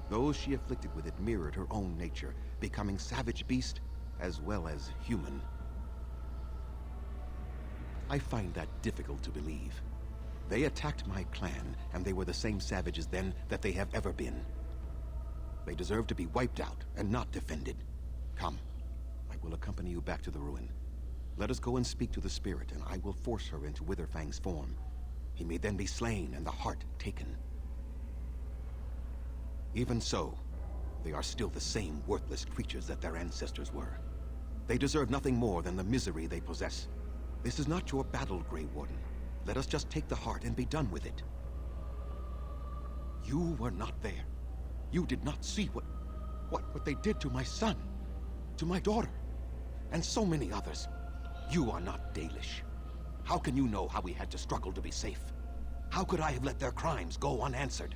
Those she afflicted with it mirrored her own nature, becoming savage beast as well as human. I find that difficult to believe. They attacked my clan, and they were the same savages then that they have ever been. They deserve to be wiped out and not defended. Come, I will accompany you back to the ruin. Let us go and speak to the spirit, and I will force her into Witherfang's form. He may then be slain and the heart taken. Even so, they are still the same worthless creatures that their ancestors were. They deserve nothing more than the misery they possess. This is not your battle, Grey Warden. Let us just take the heart and be done with it. You were not there. You did not see what they did to my son, to my daughter, and so many others. You are not Dalish. How can you know how we had to struggle to be safe? How could I have let their crimes go unanswered?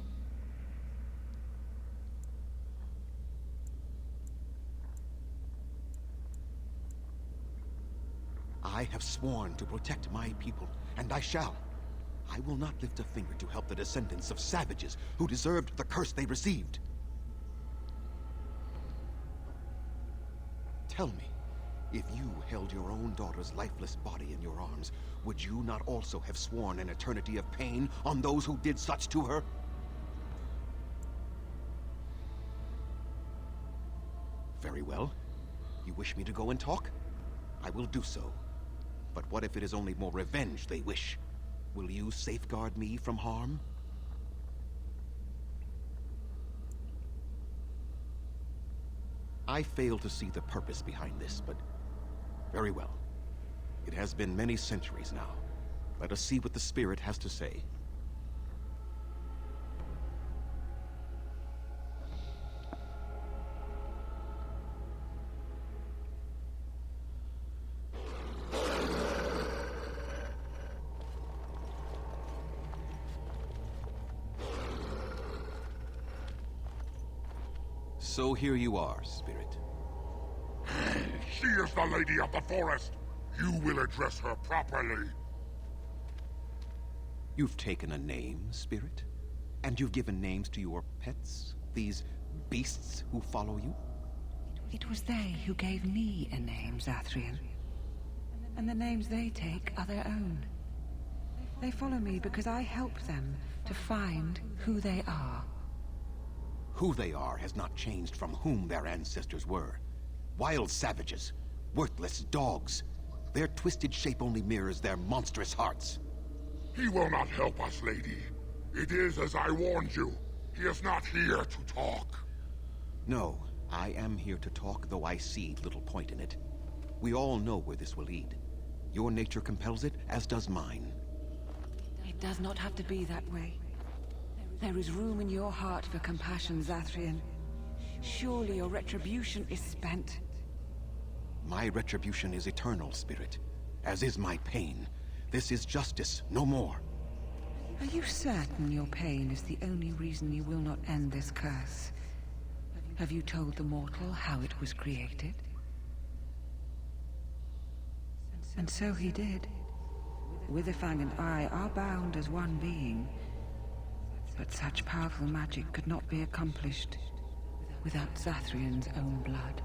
I have sworn to protect my people, and I shall. I will not lift a finger to help the descendants of savages who deserved the curse they received. Tell me, if you held your own daughter's lifeless body in your arms, would you not also have sworn an eternity of pain on those who did such to her? Very well. You wish me to go and talk? I will do so. But what if it is only more revenge they wish? Will you safeguard me from harm? I fail to see the purpose behind this, but very well. It has been many centuries now. Let us see what the spirit has to say. So here you are, Spirit. She is the lady of the forest. You will address her properly. You've taken a name, Spirit? And you've given names to your pets? These beasts who follow you? It was they who gave me a name, Zathrian. And the names they take are their own. They follow me because I help them to find who they are. Who they are has not changed from whom their ancestors were. Wild savages, worthless dogs. Their twisted shape only mirrors their monstrous hearts. He will not help us, lady. It is as I warned you. He is not here to talk. No, I am here to talk, though I see little point in it. We all know where this will lead. Your nature compels it, as does mine. It does not have to be that way. There is room in your heart for compassion, Zathrian. Surely your retribution is spent. My retribution is eternal, Spirit, as is my pain. This is justice, no more. Are you certain your pain is the only reason you will not end this curse? Have you told the mortal how it was created? And so he did. Witherfang and I are bound as one being. But such powerful magic could not be accomplished without Zathrian's own blood.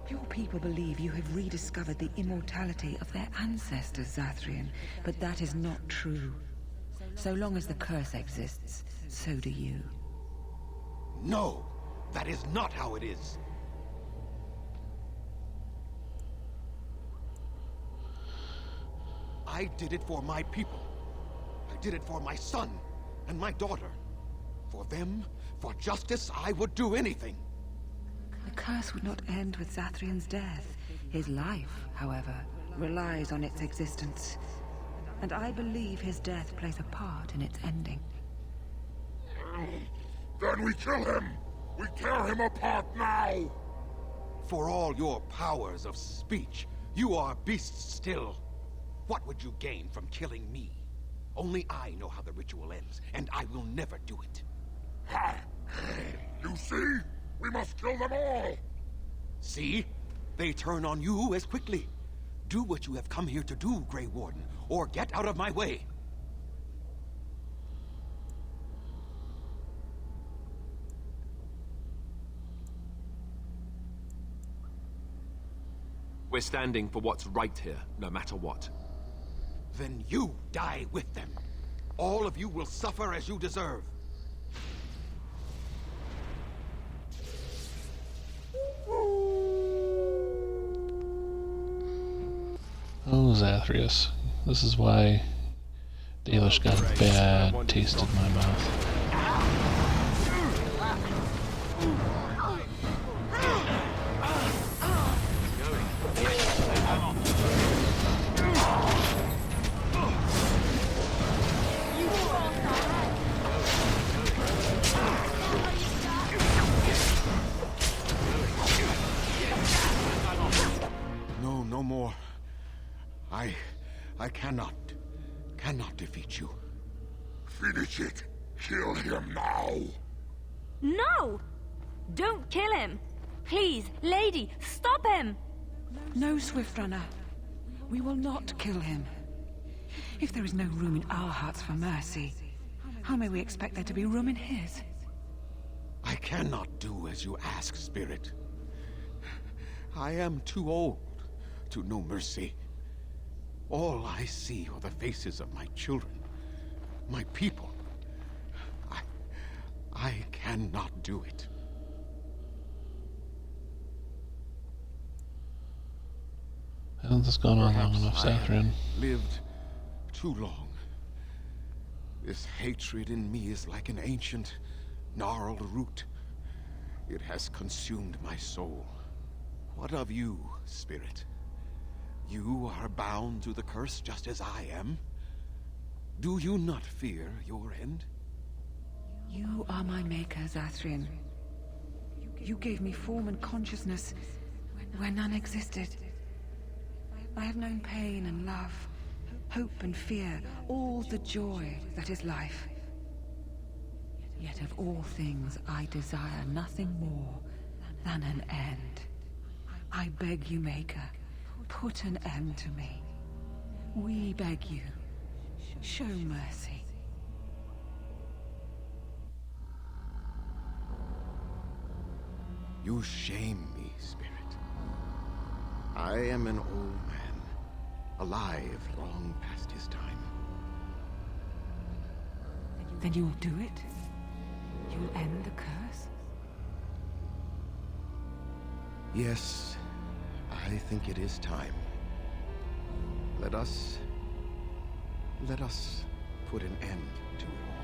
Your people believe you have rediscovered the immortality of their ancestors, Zathrian, but that is not true. So long as the curse exists, so do you. No! That is not how it is! I did it for my people. I did it for my son and my daughter. For them, for justice, I would do anything. The curse would not end with Zathrian's death. His life, however, relies on its existence. And I believe his death plays a part in its ending. Then we kill him! We tear him apart now! For all your powers of speech, you are beasts still. What would you gain from killing me? Only I know how the ritual ends, and I will never do it. Ha! You see? We must kill them all! See? They turn on you as quickly. Do what you have come here to do, Grey Warden, or get out of my way. We're standing for what's right here, no matter what. Then you die with them. All of you will suffer as you deserve. Oh, Zathrius. This is why Dalish got a bad taste in my mouth. No more. I cannot defeat you. Finish it. Kill him now. No! Don't kill him! Please, lady, stop him! No, Swiftrunner. We will not kill him. If there is no room in our hearts for mercy, how may we expect there to be room in his? I cannot do as you ask, Spirit. I am too old to know mercy. All I see are the faces of my children, my people. I cannot do it. Hasn't this gone on long enough, Zathrian? Lived too long. This hatred in me is like an ancient, gnarled root. It has consumed my soul. What of you, Spirit? You are bound to the curse just as I am. Do you not fear your end? You are my maker, Zathrian. You gave me form and consciousness where none existed. I have known pain and love, hope and fear, all the joy that is life. Yet of all things I desire nothing more than an end. I beg you, Maker, put an end to me. We beg you, show mercy. You shame me, Spirit. I am an old man, alive long past his time. Then you'll do it? You'll end the curse? Yes, I think it is time. Let us put an end to it all.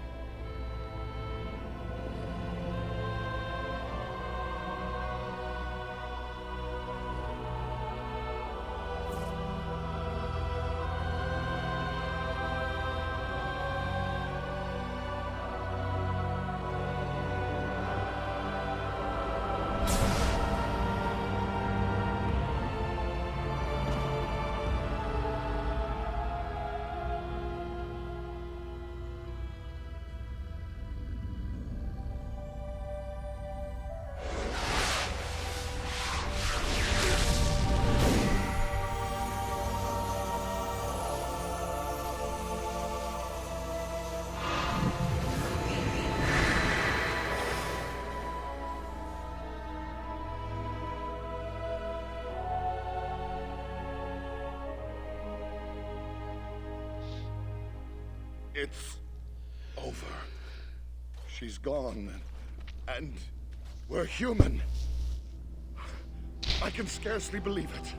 It's over. She's gone, and we're human. I can scarcely believe it.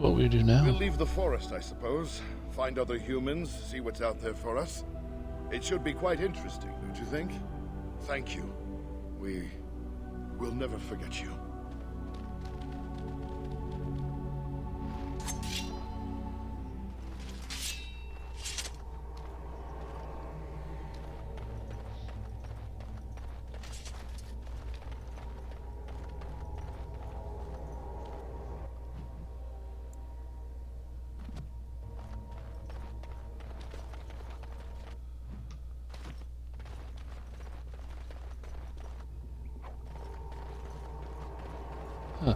So what we do now? We'll leave the forest, I suppose. Find other humans, see what's out there for us. It should be quite interesting, don't you think? Thank you. We'll never forget you. Huh.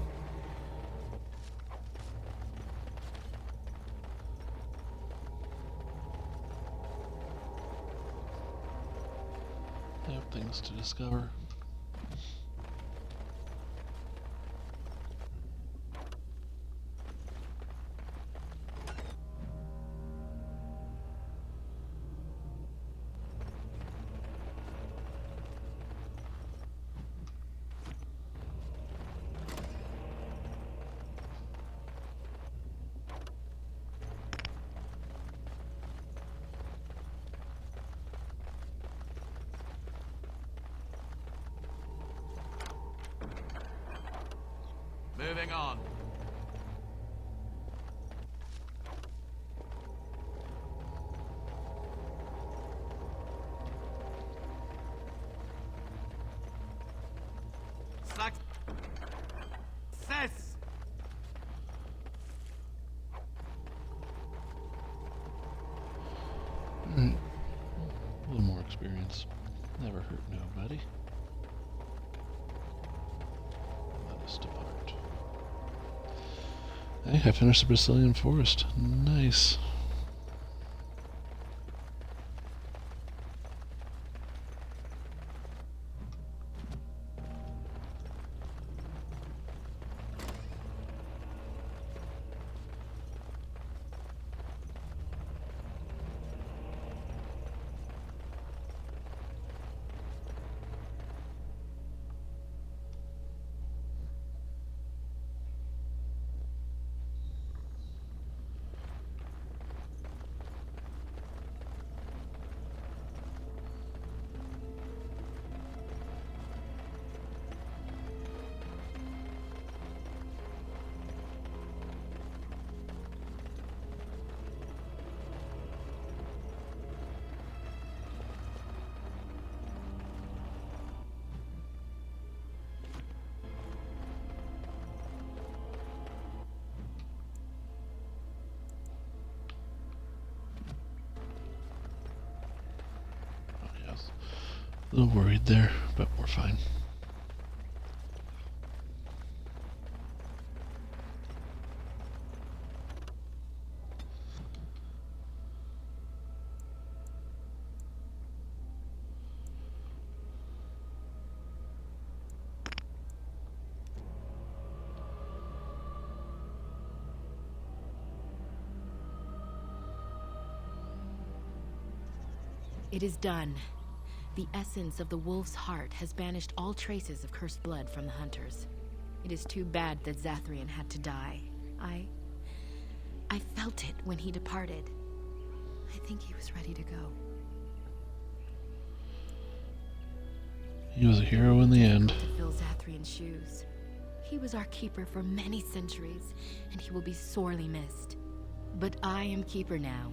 I have things to discover. Moving on. Success! Alright. A little more experience. Never hurt nobody. Let us depart. Hey, I finished the Brazilian forest. Nice. A little worried there, but we're fine. It is done. The essence of the wolf's heart has banished all traces of cursed blood from the hunters. It is too bad that Zathrian had to die. I felt it when he departed. I think he was ready to go. He was a hero in the end. To fill Zathrian's shoes. He was our keeper for many centuries, and he will be sorely missed. But I am keeper now.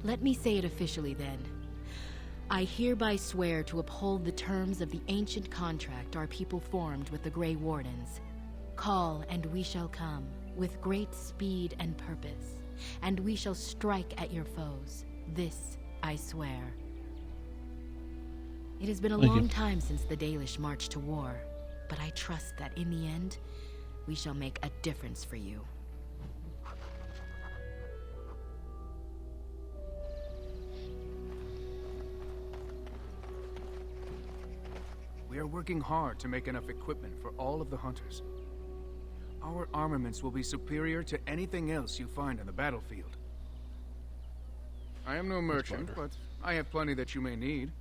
Let me say it officially then. I hereby swear to uphold the terms of the ancient contract our people formed with the Grey Wardens. Call, and we shall come, with great speed and purpose, and we shall strike at your foes. This I swear. It has been a long time since the Dalish marched to war, but I trust that in the end, we shall make a difference for you. We are working hard to make enough equipment for all of the hunters. Our armaments will be superior to anything else you find on the battlefield. I am no merchant, but I have plenty that you may need.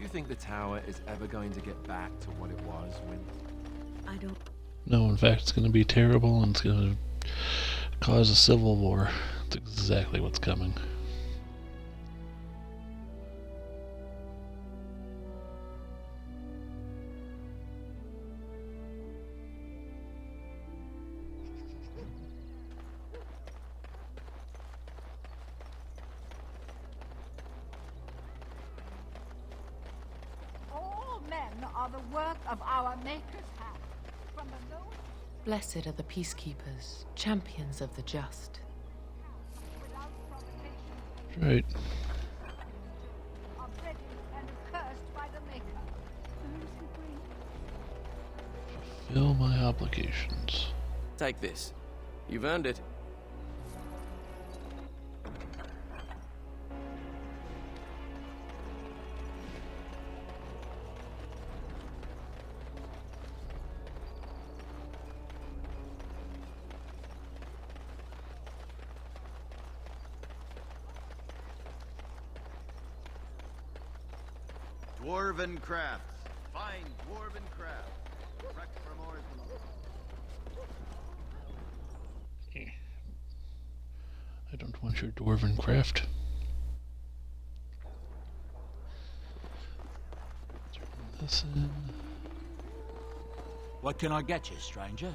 you think the tower is ever going to get back to what it was when... I don't... No, in fact, it's going to be terrible and it's going to cause a civil war. That's exactly what's coming. All men are the work of our Maker's hand. From the lowest Blessed are the peacekeepers, champions of the just. Right. are ready and cursed by the Maker. Fulfill my obligations. Take this. You've earned it. Dwarven crafts. Fine dwarven crafts. Correct from origin. I don't want your dwarven craft. Turn this in. What can I get you, stranger?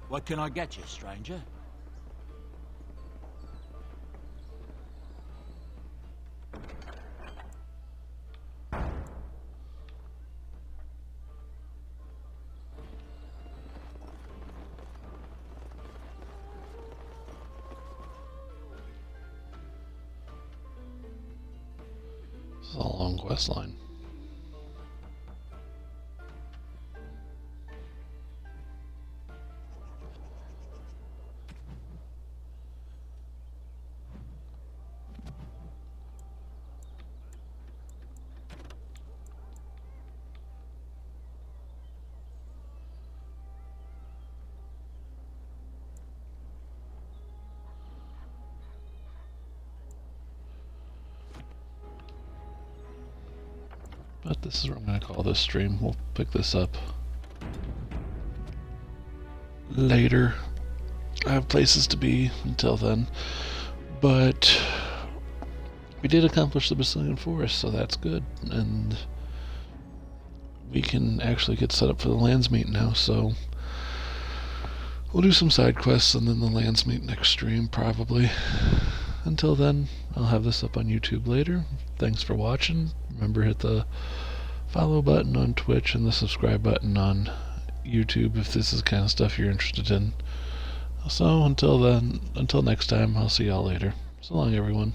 What can I get you, stranger? This is a long quest line. But this is what I'm going to call this stream. We'll pick this up later. I have places to be until then. But we did accomplish the Brazilian Forest, so that's good. And we can actually get set up for the lands meet now, so we'll do some side quests and then the lands meet next stream, probably. Until then, I'll have this up on YouTube later. Thanks for watching. Remember, hit the follow button on Twitch and the subscribe button on YouTube if this is the kind of stuff you're interested in. So until then, until next time, I'll see y'all later. So long, everyone.